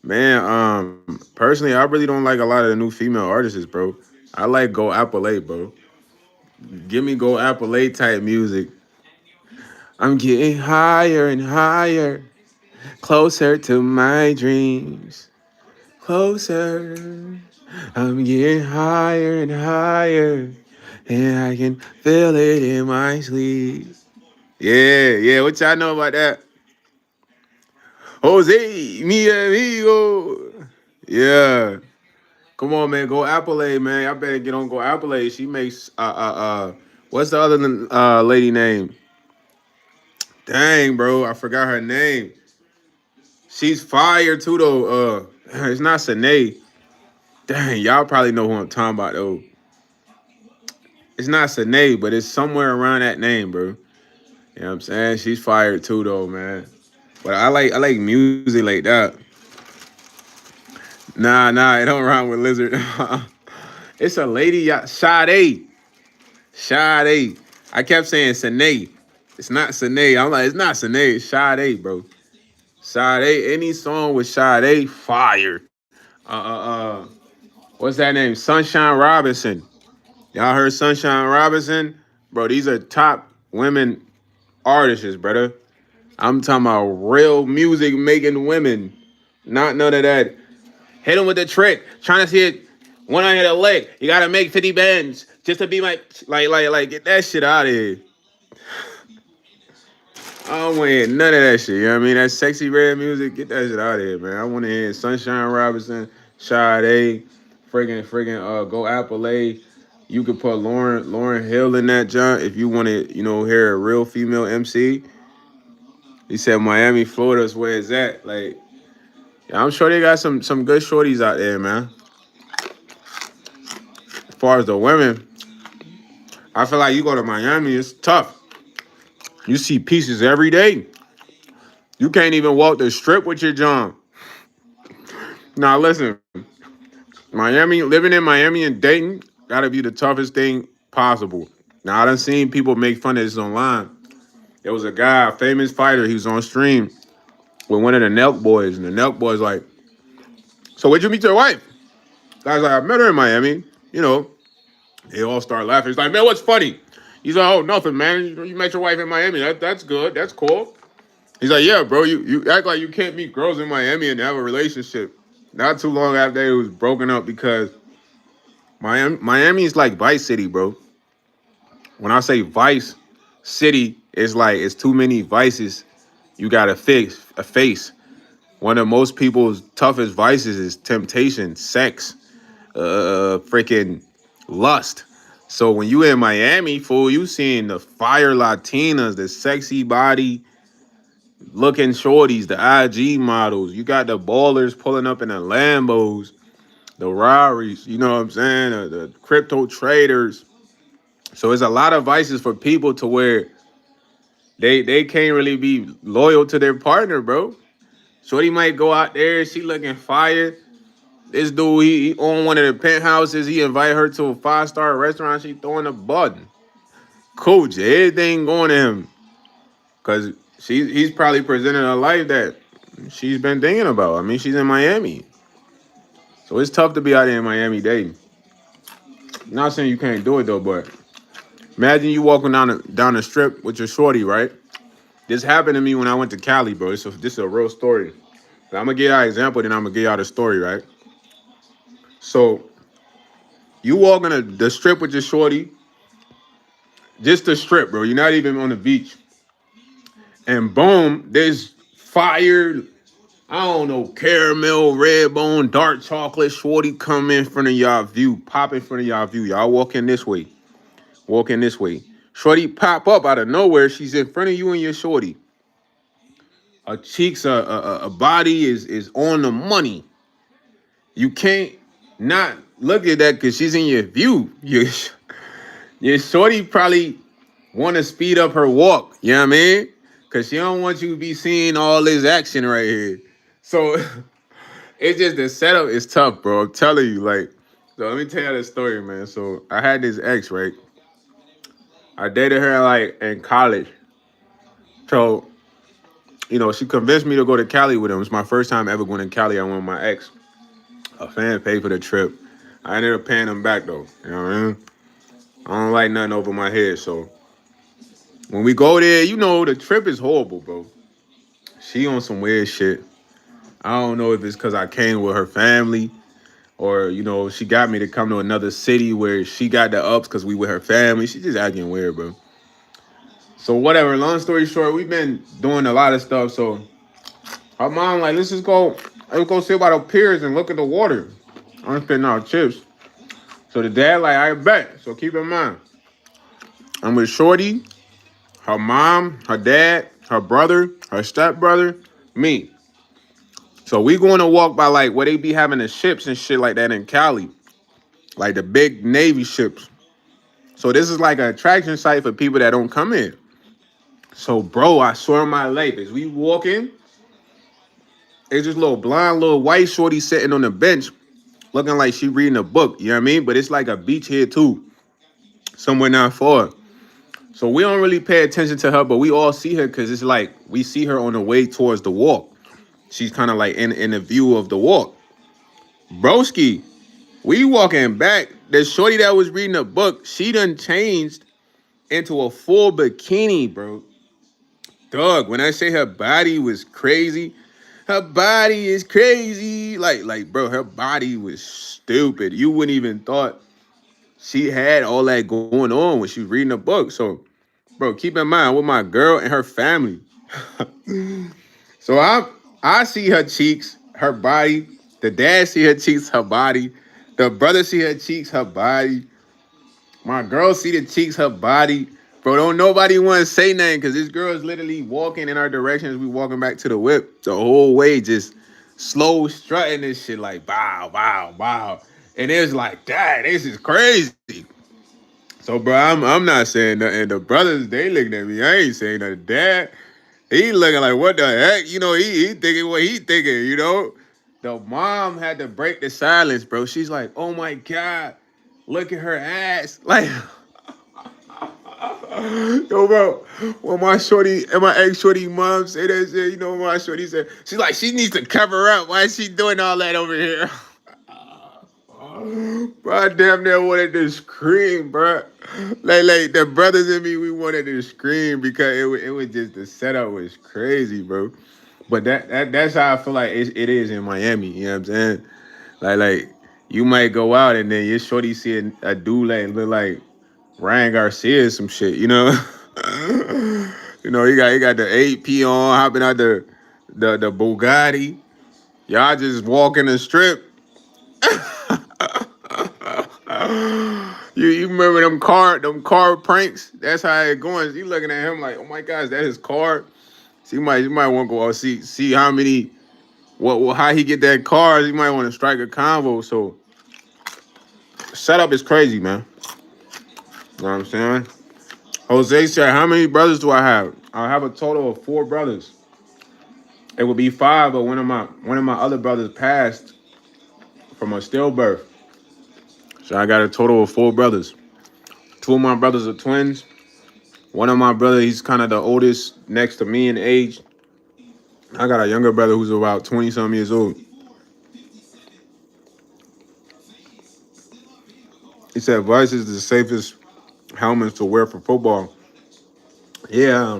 Man, personally, I really don't like a lot of the new female artists, bro. I like Go Appalate, bro. Give me Go Appalate type music. I'm getting higher and higher, closer to my dreams. Closer. I'm getting higher and higher, and I can feel it in my sleep. Yeah. What y'all know about that? Jose, mi amigo. Yeah. Come on, man. Go Appalade, man. Y'all better get on Go Appalade. She makes what's the other lady name? Dang, bro, I forgot her name. She's fire too though. It's not Sine. Dang, y'all probably know who I'm talking about though. It's not Sine, but it's somewhere around that name, bro. You know what I'm saying? She's fired too though, man. But I like music like that. Nah, it don't rhyme with lizard. It's a lady, Sade. Sade. I kept saying Sine. It's not Sine. I'm like, it's not Sine. It's Sade, bro. Sade. Any song with Sade, fire. What's that name? Sunshine Robinson. Y'all heard Sunshine Robinson? Bro, these are top women artists, brother. I'm talking about real music making women. Not none of that. Hit them with the trick. Trying to see it one on the leg. You gotta make 50 bands just to be my like get that shit out of here. I don't want to hear none of that shit. You know what I mean? That sexy red music, get that shit out of here, man. I want to hear Sunshine Robinson, Sade, friggin' Go Appalachia. You could put Lauren Hill in that junk if you want to, hear a real female MC. He said Miami, Florida is where it's at. Like, yeah, I'm sure they got some good shorties out there, man. As far as the women, I feel like you go to Miami, it's tough. You see pieces every day. You can't even walk the strip with your John. Now listen, Miami, living in Miami and Dayton, gotta be the toughest thing possible. Now I done seen people make fun of this online. There was a guy, a famous fighter, he was on stream with one of the Nelk boys, and the Nelk boys like, so where'd you meet your wife? Guy's like, I met her in Miami. You know, they all start laughing. He's like, man, what's funny? He's like, oh, nothing, man. You met your wife in Miami. That's good. That's cool. He's like, yeah, bro, you act like you can't meet girls in Miami and have a relationship. Not too long after it was broken up because Miami is like Vice City, bro. When I say Vice City, it's like it's too many vices you gotta fix a face. One of most people's toughest vices is temptation, sex, freaking lust. So when you in Miami, fool, you seeing the fire Latinas, the sexy body looking shorties, the IG models. You got the ballers pulling up in the Lambos, the Rarries, you know what I'm saying? The crypto traders. So it's a lot of vices for people to where they can't really be loyal to their partner, bro. Shorty might go out there, she looking fire. This dude, he on one of the penthouses. He invite her to a 5-star restaurant. She throwing a button. Coach, everything going to him. Cause he's probably presenting a life that she's been thinking about. I mean, she's in Miami. So it's tough to be out there in Miami dating. Not saying you can't do it though, but imagine you walking down the strip with your shorty, right? This happened to me when I went to Cali, bro. This is a real story. I'm gonna give y'all an example, then I'm gonna give y'all the story, right? So you walking the strip with your shorty, just the strip, bro. You're not even on the beach. And boom, there's fire, I don't know, caramel, red bone, dark chocolate, shorty come in front of y'all view, pop in front of y'all view. Y'all walking this way, walking this way. Shorty pop up out of nowhere. She's in front of you and your shorty. Her cheeks, a body is on the money. You can't not look at that because she's in your view. Your shorty probably want to speed up her walk. You know what I mean? Because she don't want you to be seeing all this action right here. So it's just the setup is tough, bro. I'm telling you, like, so let me tell you this story, man. So I had this ex, right? I dated her like in college. So, she convinced me to go to Cali with him. It was my first time ever going to Cali. I went with my ex. A fan paid for the trip. I ended up paying him back though. You know what I mean? I don't like nothing over my head. So when we go there, the trip is horrible, bro. She on some weird shit. I don't know if it's because I came with her family or, she got me to come to another city where she got the ups because we with her family. She just acting weird, bro. So whatever, long story short, we've been doing a lot of stuff. So her mom like, let's go sit by the piers and look at the water. I'm spitting out chips. So the dad like, I bet. So keep in mind, I'm with Shorty, her mom, her dad, her brother, her stepbrother, me. So we going to walk by like where they be having the ships and shit like that in Cali, like the big Navy ships. So this is like an attraction site for people that don't come in. So bro, I swear on my life, as we walking, it's this little blonde little white shorty sitting on the bench, looking like she reading a book. You know what I mean? But it's like a beach here too, somewhere not far. So we don't really pay attention to her, but we all see her because it's like we see her on the way towards the walk. She's kind of like in the view of the walk. Broski, we walking back. The shorty that was reading a book, she done changed into a full bikini, bro. Dog, when I say her body was crazy, her body is crazy. Bro, her body was stupid. You wouldn't even thought she had all that going on when she was reading a book. So, bro, keep in mind with my girl and her family. So I see her cheeks, her body. The dad see her cheeks, her body. The brother see her cheeks, her body. My girl see the cheeks, her body. Bro, don't nobody want to say nothing because this girl is literally walking in our direction as we walking back to the whip the whole way, just slow strutting this shit like bow, bow, bow. And it's like, dad, this is crazy. So, bro, I'm not saying nothing. The brothers, they looking at me. I ain't saying nothing. Dad, he looking like, what the heck? He thinking what he thinking. The mom had to break the silence, bro. She's like, "Oh my god, look at her ass!" Like, yo, bro. When my shorty and my ex shorty mom say that shit, you know what my shorty said? She's like, she needs to cover up. Why is she doing all that over here? Bro, I damn near wanted to scream, bro. Like the brothers and me, we wanted to scream because it was just the setup was crazy, bro. But that's how I feel like it is in Miami. You know what I'm saying? Like you might go out and then your shorty see a dude like look like Ryan Garcia or some shit. You know, you know he got the 8P on, hopping out the Bugatti. Y'all just walking the strip. You remember them car pranks? That's how it going. You looking at him like, oh my gosh, that his car. So you might want to go out see how many how he get that car. You might want to strike a convo. So setup is crazy, man. You know what I'm saying? Jose said, how many brothers do I have? I have a total of 4 brothers. It would be 5, but one of my other brothers passed from a stillbirth. So I got a total of 4 brothers. 2 of my brothers are twins. One of my brothers, he's kind of the oldest next to me in age. I got a younger brother who's about 20 some years old. He said Vice is the safest helmets to wear for football. Yeah,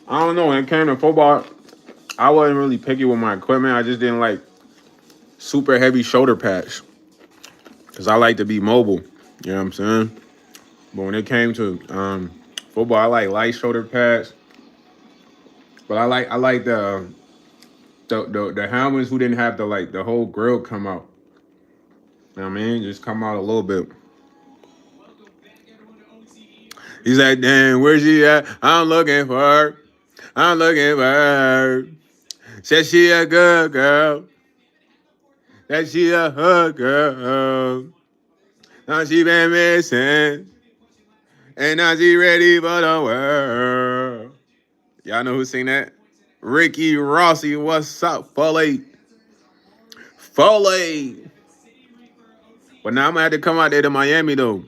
I don't know. When it came to football, I wasn't really picky with my equipment. I just didn't like super heavy shoulder pads because I like to be mobile. You know what I'm saying? But when it came to football, I like light shoulder pads. But I like the helmets who didn't have the whole grill come out. You know what I mean? Just come out a little bit. He's like, damn, where's she at? I'm looking for her. I'm looking for her. Said she a good girl. That she a hood girl. Now she been missing. And now she ready for the world. Y'all know who sing that? Ricky Rossi, what's up, Foley? Foley. But now I'm gonna have to come out there to Miami though.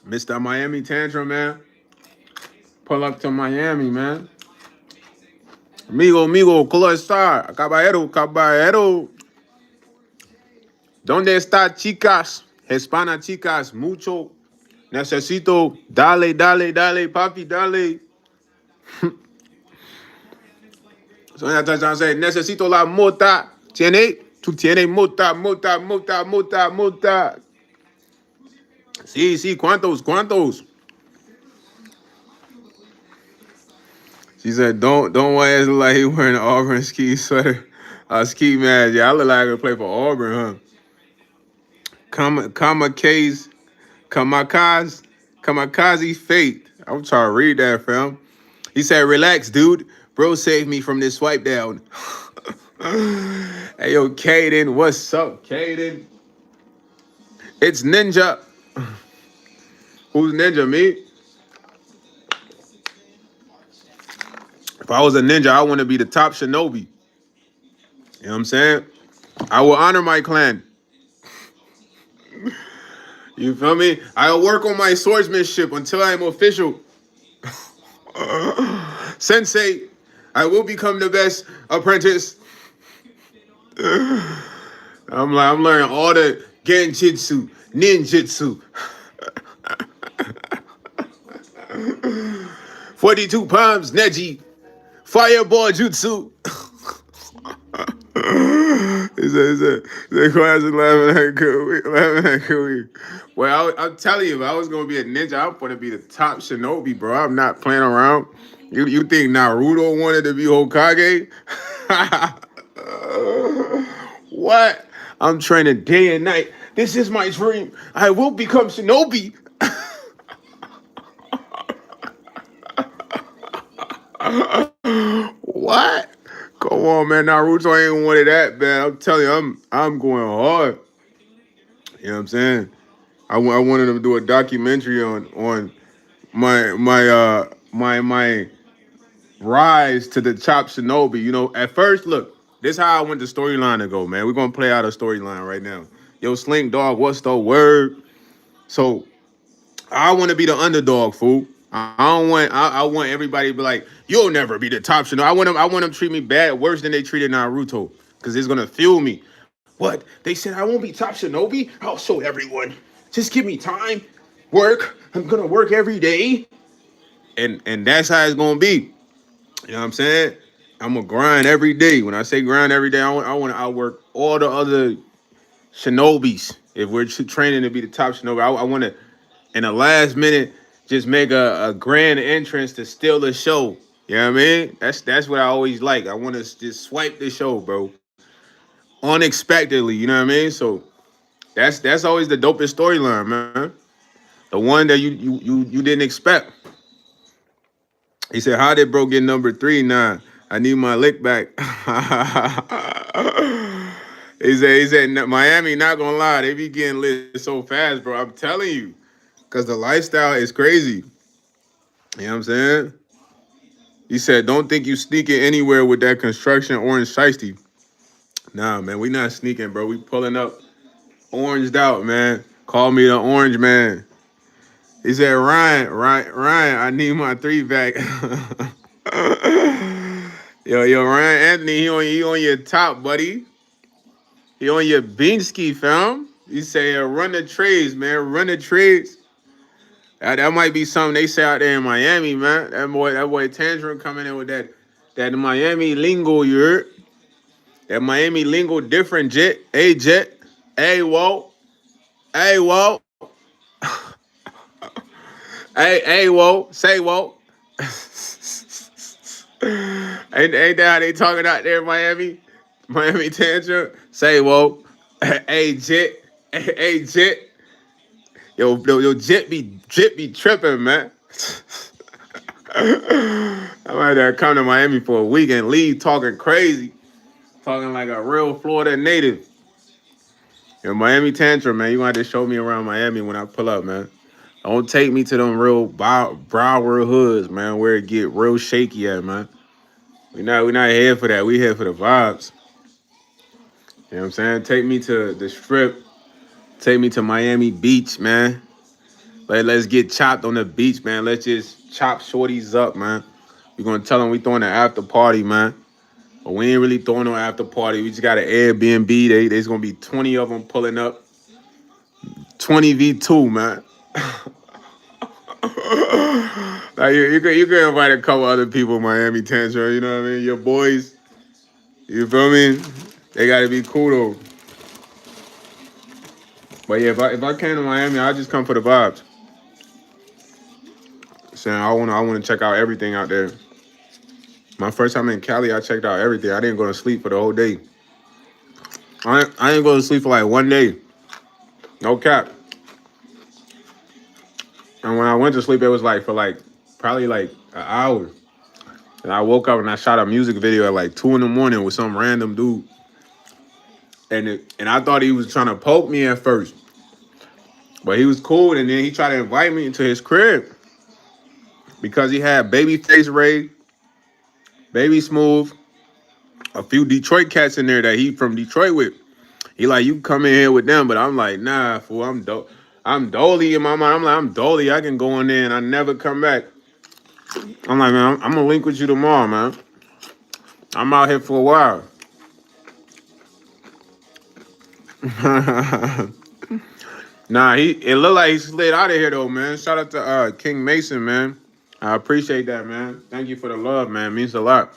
Mr. Miami Tantrum, man. Pull up to Miami, man. Amigo, ¿cómo está? Caballero. ¿Dónde está, chicas? Hispana, chicas, mucho. Necesito, dale, papi, dale. So that's what I'm saying. Necesito la mota. ¿Tiene? Tú tienes mota. Sí, ¿cuántos? She said, don't wear it like he wearing an Auburn ski sweater. Ski mask. Yeah, I look like I could play for Auburn, huh? Kamikaze fate. I'm trying to read that, fam. He said, relax, dude. Bro saved me from this swipe down. Hey, yo, Kaden. What's up, Kaden? It's Ninja. Who's Ninja? Me? If I was a ninja, I want to be the top shinobi. You know what I'm saying? I will honor my clan. You feel me? I'll work on my swordsmanship until I'm official. Sensei, I will become the best apprentice. I'm learning all the genjutsu, ninjutsu. 42 palms, Neji. Fireball jutsu. The classic laughing at Kui. Well, I'm telling you, if I was gonna be a ninja, I'm gonna be the top shinobi, bro. I'm not playing around. You think Naruto wanted to be Hokage? What? I'm training day and night. This is my dream. I will become shinobi. What? Come on, man. Naruto ain't wanted that bad. I'm telling you, I'm going hard. You know what I'm saying? I wanted them to do a documentary on my rise to the top shinobi. You know, at first, look, this how I want the storyline to go, man. We're gonna play out a storyline right now. Yo, Slink Dog, what's the word? So I want to be the underdog, fool. I don't want. I want everybody to be like, "You'll never be the top shinobi." I want them to treat me bad, worse than they treated Naruto, because it's gonna fuel me. What they said, I won't be top shinobi. I'll show everyone. Just give me time, work. I'm gonna work every day, and that's how it's gonna be. You know what I'm saying? I'm gonna grind every day. When I say grind every day, I want to outwork all the other shinobis. If we're training to be the top shinobi, I want to in the last minute just make a grand entrance to steal the show. You know what I mean? That's what I always like. I want to just swipe the show, bro, unexpectedly. You know what I mean? So that's always the dopest storyline, man. The one that you didn't expect. He said, "How did bro get number 3? Nah, I need my lick back." he said Miami. Not gonna lie, they be getting lit so fast, bro. I'm telling you, cause the lifestyle is crazy. You know what I'm saying? He said, "Don't think you sneaking anywhere with that construction orange shiesty." Nah, man, we not sneaking, bro. We pulling up, oranged out, man. Call me the orange man. He said, Ryan, I need my 3 back." Yo, Ryan Anthony, he on your top, buddy. He on your Binsky, fam. He say, run the trades, man. Run the trades. That might be something they say out there in Miami, man. That boy Tantrum coming in with that Miami lingo, you heard? That Miami lingo different, Jet. Hey, Jet. Hey, Walt. Hey, Walt. Hey, Walt. Say, Walt. ain't that how they talking out there in Miami? Miami Tantrum? Say, Walt. Hey, Jet. Hey, Jet. Yo, Jet be tripping, man. I might have come to Miami for a week and leave talking crazy, talking like a real Florida native. Yo, Miami Tantrum, man. You want to show me around Miami when I pull up, man. Don't take me to them real Broward hoods, man, where it get real shaky at, man. We not here for that. We here for the vibes. You know what I'm saying? Take me to the strip. Take me to Miami Beach, man. Let's get chopped on the beach, man. Let's just chop shorties up, man. We're gonna tell them we throwing an after party, man. But we ain't really throwing no after party. We just got an Airbnb. There's gonna be 20 of them pulling up. 20v2, man. Like you can invite a couple other people, Miami Tantrum. You know what I mean? Your boys. You feel me? They gotta be cool though. But yeah, if I came to Miami, I just come for the vibes. Saying I wanna check out everything out there. My first time in Cali, I checked out everything. I didn't go to sleep for the whole day. I didn't go to sleep for like one day. No cap. And when I went to sleep, it was like for like probably like an hour. And I woke up and I shot a music video at like 2 in the morning with some random dude. And I thought he was trying to poke me at first. But he was cool, and then he tried to invite me into his crib because he had Babyface Ray, Baby Smooth, a few Detroit cats in there that he from Detroit with. He like, you come in here with them, but I'm like, nah, fool, I'm Dolly in my mind. I'm like, I'm Dolly. I can go in there and I never come back. I'm like, man, I'm gonna link with you tomorrow, man. I'm out here for a while. Nah, it looked like he slid out of here though, man. Shout out to King Mason, man. I appreciate that, man. Thank you for the love, man. It means a lot.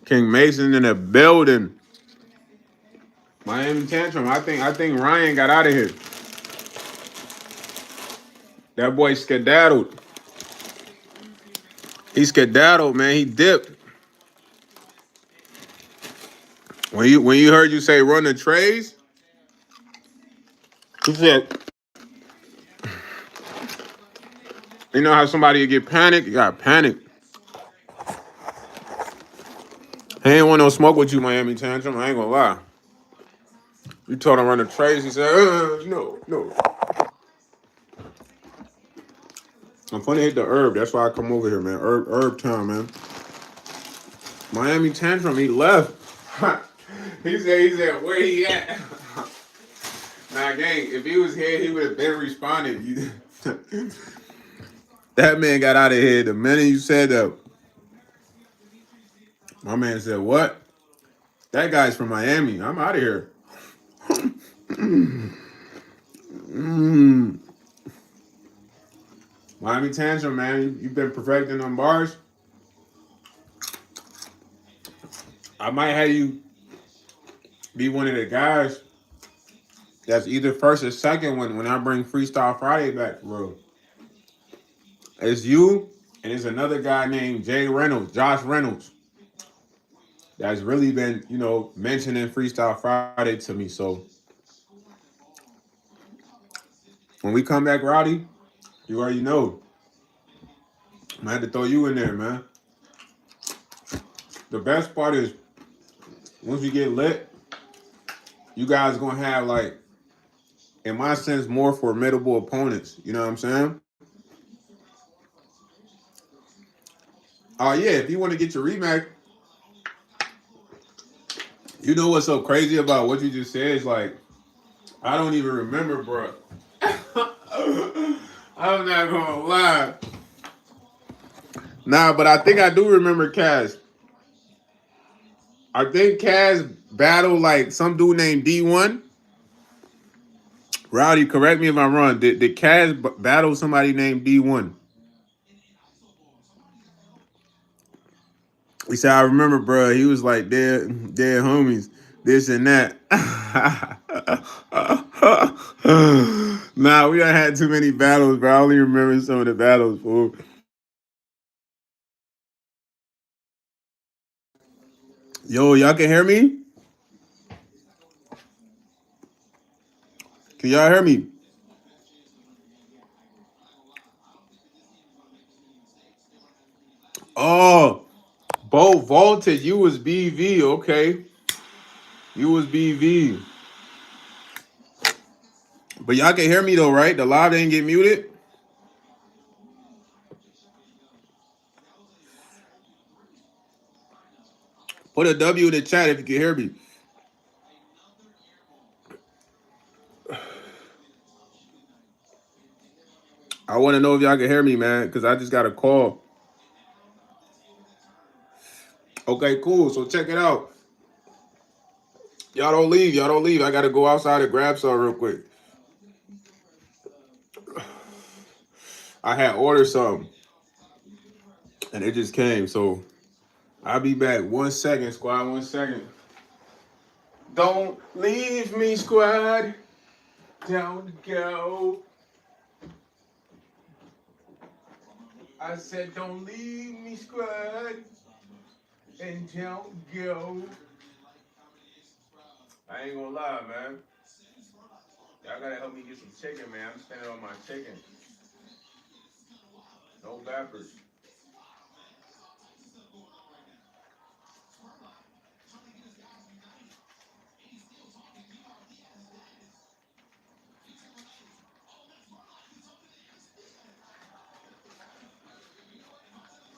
King Mason in the building. Miami Tantrum. I think Ryan got out of here. That boy skedaddled. He skedaddled, man. He dipped. When you heard you say run the trays, he said, you know how somebody get panicked? You got panic. He ain't want no smoke with you, Miami Tantrum. I ain't gonna lie. You told him run the trays. He said, no. I'm funny hit the herb. That's why I come over here, man. Herb time, man. Miami Tantrum, he left. he said, where he at? Nah, gang, if he was here, he would have been responded. That man got out of here the minute you said that. My man said, what? That guy's from Miami. I'm out of here. Mm. Miami Tantrum, man. You've been perfecting them bars. I might have you be one of the guys that's either first or second when I bring Freestyle Friday back, bro. It's you and it's another guy named Jay Reynolds, Josh Reynolds, that's really been, mentioning Freestyle Friday to me. So when we come back, Rowdy, you already know. I had to throw you in there, man. The best part is once we get lit, you guys gonna have like, in my sense, more formidable opponents. You know what I'm saying? Oh yeah, if you want to get your rematch, you know what's so crazy about what you just said is like, I don't even remember, bro. I'm not gonna lie. Nah, but I think I do remember Kaz. I think Kaz battled like some dude named D1. Rowdy, correct me if I'm wrong. Did Kaz battle somebody named D1? He said, I remember, bro. He was like, dead homies, this and that. Nah, we done had too many battles, bro. I only remember some of the battles, fool. Yo, y'all can hear me? Can y'all hear me? Oh, Bo vaulted. You was BV, okay. You was BV. But y'all can hear me though, right? The live didn't get muted. Put a W in the chat if you can hear me. I want to know if y'all can hear me, man, because I just got a call. Okay, cool. So check it out. Y'all don't leave. Y'all don't leave. I got to go outside and grab some real quick. I had ordered something, and it just came. So I'll be back. 1 second, squad. 1 second. Don't leave me, squad. Don't go. I said, don't leave me, squad. And don't go. I ain't gonna lie, man. Y'all gotta help me get some chicken, man. I'm spending on my chicken. No bappers.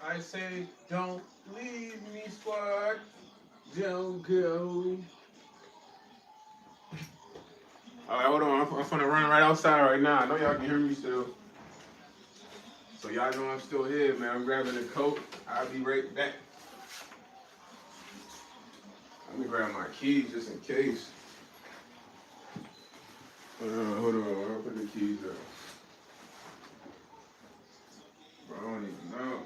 I say, don't leave me, squad. Don't go. All right, hold on. I'm finna run right outside right now. I know y'all can hear me still. So y'all know I'm still here, man. I'm grabbing a coat. I'll be right back. Let me grab my keys just in case. Hold on. I'll put the keys up. Bro, I don't even know.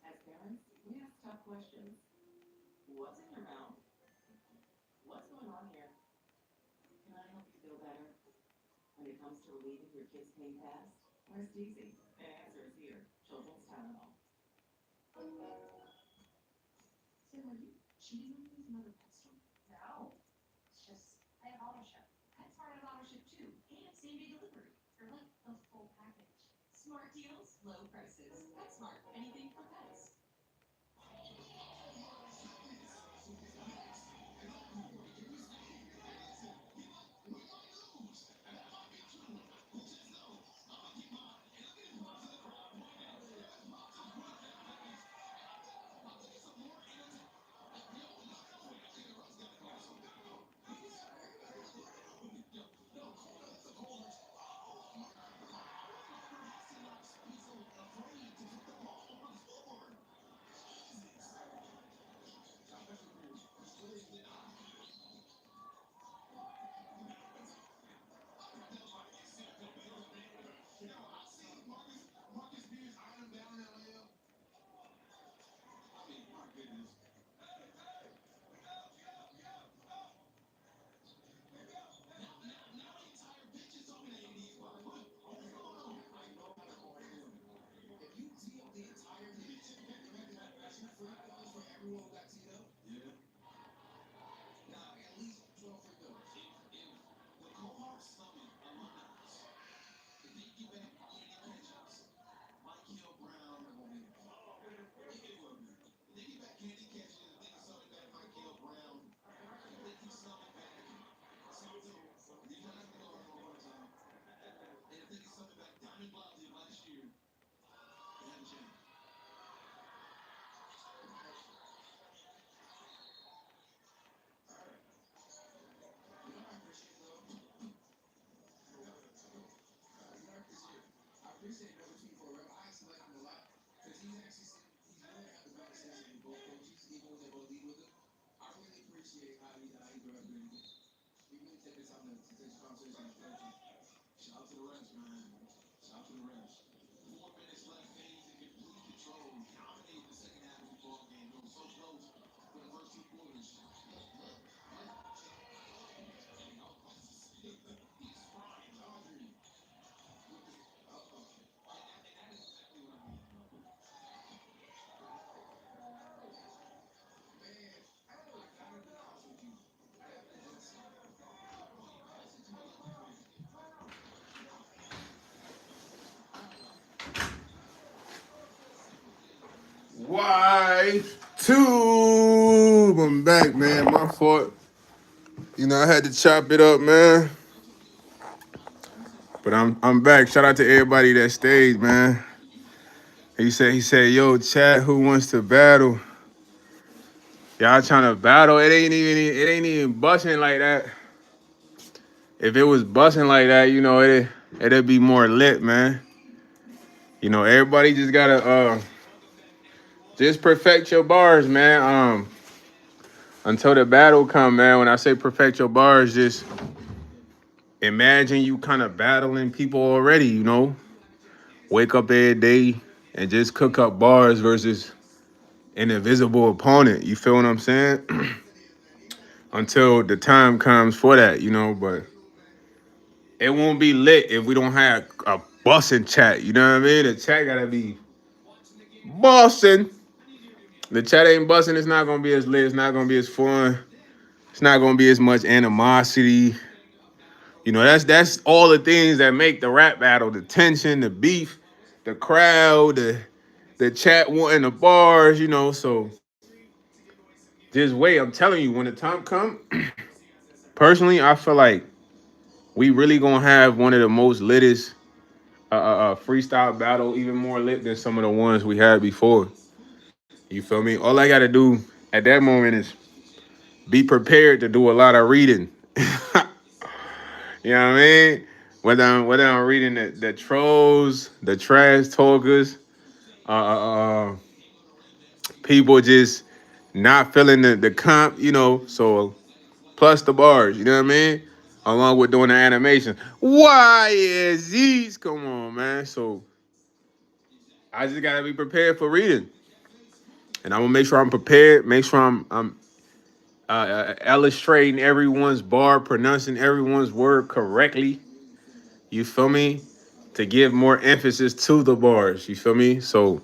As parents, we ask tough questions. What's in your mouth? What's going on here? Can I help you feel better? When it comes to relieving your kid's pain past, where's Deezy? The answer is here. Children's Tylenol. So are you cheating on me with another pet store? No. It's just I have auto ship. PetSmart has auto ship too. And same day delivery. For like the full package. Smart deals, low prices. PetSmart. Anything for pets. Tube. I'm back, man. My fault. You know, I had to chop it up, man. But I'm back. Shout out to everybody that stayed, man. He said, yo, chat, who wants to battle? Y'all trying to battle? It ain't even busting like that. If it was busting like that, you know, it'd be more lit, man. You know, everybody just gotta just perfect your bars, man. Until the battle come, man. When I say perfect your bars, just imagine you kind of battling people already, you know. Wake up every day and just cook up bars versus an invisible opponent. You feel what I'm saying? Until the time comes for that, you know, but it won't be lit if we don't have a bussin' chat. You know what I mean? The chat gotta be bussin'. The chat ain't bussin', it's not gonna be as lit, it's not gonna be as fun, it's not gonna be as much animosity. You know, that's all the things that make the rap battle, the tension, the beef, the crowd, the chat wanting the bars, you know, so just wait. I'm telling you, when the time come, personally, I feel like we really gonna have one of the most littest freestyle battle, even more lit than some of the ones we had before. You feel me? All I gotta do at that moment is be prepared to do a lot of reading. You know what I mean? Whether I'm reading the trolls, the trash talkers, people just not feeling the comp, you know. So plus the bars, you know what I mean? Along with doing the animation. YsEats, come on, man. So I just gotta be prepared for reading, and I'm gonna make sure I'm prepared. Make sure I'm illustrating everyone's bar, pronouncing everyone's word correctly. You feel me? To give more emphasis to the bars. You feel me? So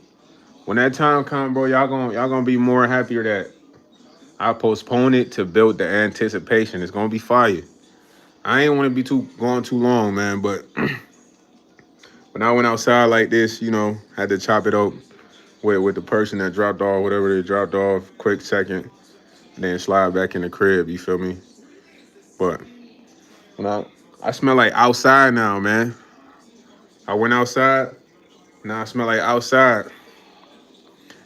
when that time comes, bro, y'all gonna be more happier that I postpone it to build the anticipation. It's gonna be fire. I ain't want to be going too long, man. But when I went outside like this, you know, had to chop it up with the person that dropped off, whatever they dropped off, quick second, then slide back in the crib. You feel me? But when I smell like outside now, man. I went outside. Now I smell like outside.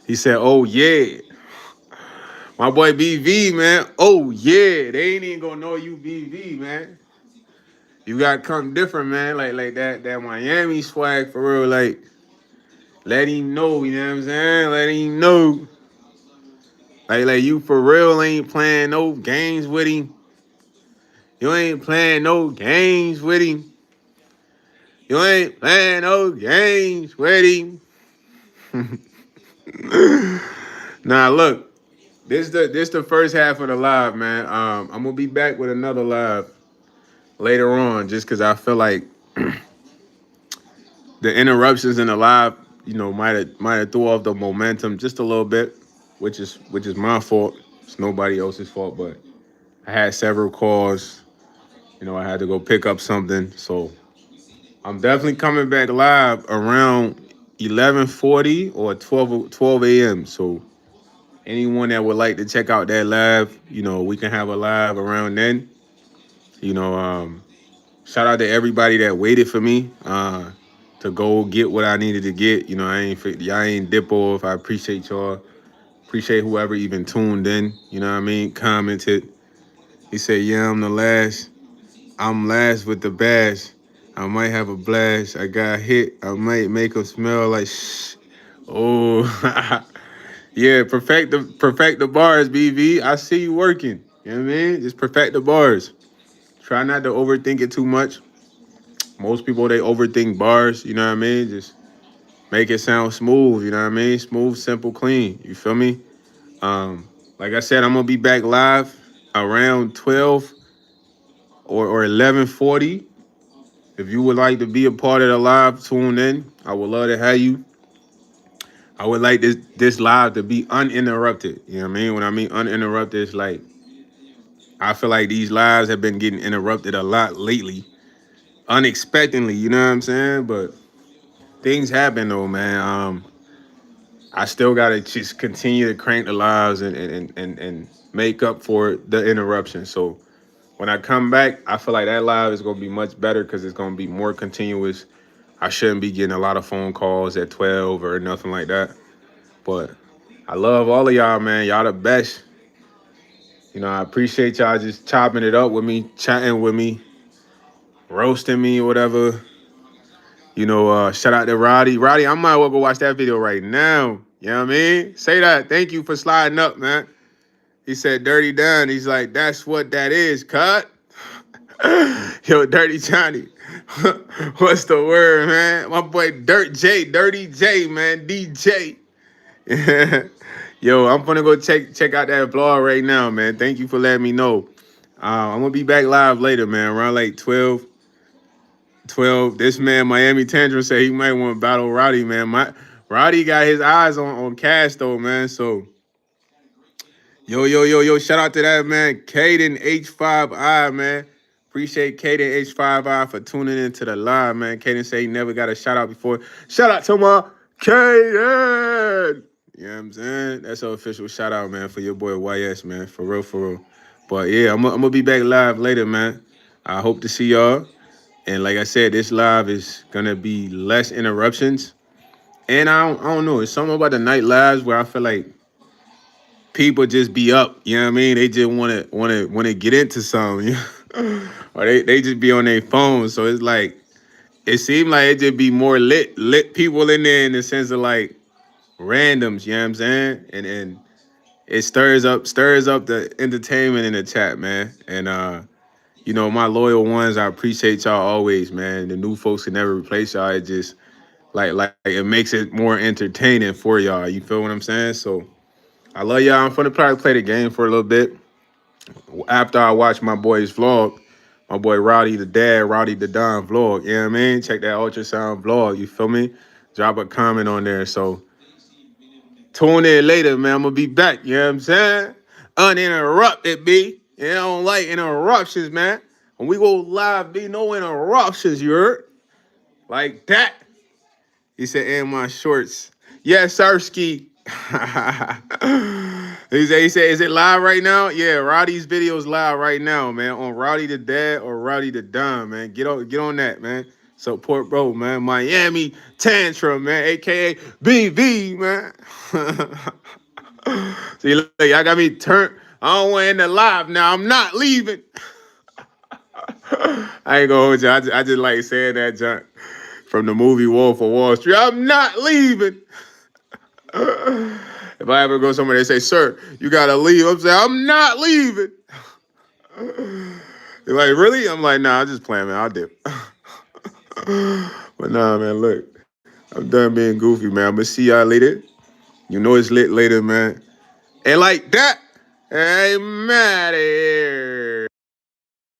He said, "Oh yeah, my boy BV, man. Oh yeah, they ain't even gonna know you BV, man. You got to come different, man. Like that Miami swag for real. Like let him know, you know what I'm saying? Let him know. Like you for real ain't playing no games with him. You ain't playing no games with him. You ain't playing no games with him." Nah, look, this the first half of the live, man. I'm gonna be back with another live later on, just because I feel like the interruptions in the live, you know, might have threw off the momentum just a little bit, which is my fault. It's nobody else's fault, but I had several calls. You know, I had to go pick up something, so I'm definitely coming back live around 11:40 or 12 a.m. So anyone that would like to check out that live, you know, we can have a live around then. You know, shout out to everybody that waited for me to go get what I needed to get. You know, y'all ain't dip off. I appreciate y'all. Appreciate whoever even tuned in. You know what I mean? Commented. He said, "Yeah, I'm the last. I'm last with the bash. I might have a blast. I got hit. I might make them smell like shh." Oh, yeah. Perfect the bars, BV. I see you working. You know what I mean? Just perfect the bars. Try not to overthink it too much. Most people they overthink bars. You know what I mean? Just make it sound smooth. You know what I mean? Smooth, simple, clean. You feel me? Like I said, I'm gonna be back live around 12 or 11:40. If you would like to be a part of the live, tune in. I would love to have you. I would like this live to be uninterrupted. You know what I mean? When I mean uninterrupted, it's like I feel like these lives have been getting interrupted a lot lately, unexpectedly. You know what I'm saying? But things happen though, man. I still gotta just continue to crank the lives and make up for the interruption. So when I come back, I feel like that live is gonna be much better because it's gonna be more continuous. I shouldn't be getting a lot of phone calls at 12 or nothing like that. But I love all of y'all, man. Y'all the best. You know, I appreciate y'all just chopping it up with me, chatting with me, roasting me, or whatever. Shout out to Roddy. Roddy, I might well go watch that video right now. You know what I mean? Say that. Thank you for sliding up, man. He said dirty done. He's like, that's what that is, cut. Yo, Dirty Johnny. What's the word, man? My boy Dirty J, man. DJ. Yo, I'm gonna go check out that vlog right now, man. Thank you for letting me know. I'm gonna be back live later, man, around like 12. This man, Miami Tantrum, said he might want to battle Roddy, man. Roddy got his eyes on Cash, though, man. So, yo. Shout out to that, man. Caden H5I, man. Appreciate Caden H5I for tuning into the live, man. Caden said he never got a shout out before. Shout out to my Caden. You know what I'm saying? That's an official shout out, man, for your boy YS, man. For real, for real. But yeah, I'm gonna be back live later, man. I hope to see y'all. And like I said, this live is gonna be less interruptions. And I don't know. It's something about the night lives where I feel like people just be up. You know what I mean? They just wanna get into something. You know? Or they just be on their phones. So it's like it seemed like it just be more lit people in there in the sense of like randoms. You know what I'm saying? And it stirs up the entertainment in the chat, man. And my loyal ones, I appreciate y'all always, man. The new folks can never replace y'all. It just like it makes it more entertaining for y'all. You feel what I'm saying? So I love y'all. I'm gonna probably play the game for a little bit after I watch my boy's vlog. My boy Rowdy the Dad, Rowdy the Don vlog. You know what I mean? Check that ultrasound vlog. You feel me? Drop a comment on there. So tune in later, man. I'm gonna be back. You know what I'm saying? Uninterrupted, B. You don't like interruptions, man. When we go live, be no interruptions, you heard? Like that. He said, and my shorts. Yes, Sirski. he said, is it live right now? Yeah, Roddy's video is live right now, man. On Roddy the Dad or Roddy the Don, man. Get on that, man. Support bro, man. Miami Tantrum, man, aka BV, man. See, look, y'all got me turned. I don't want to end the live now. I'm not leaving. I ain't gonna hold you. I just like saying that junk from the movie Wolf of Wall Street. I'm not leaving. If I ever go somewhere, they say, "Sir, you gotta leave." I'm saying, "I'm not leaving." They're like, "Really?" I'm like, "Nah, I'm just playing, man. I'll dip." But nah, man. Look, I'm done being goofy, man. I'm gonna see y'all later. You know it's lit later, man. And like that, hey, Maddie.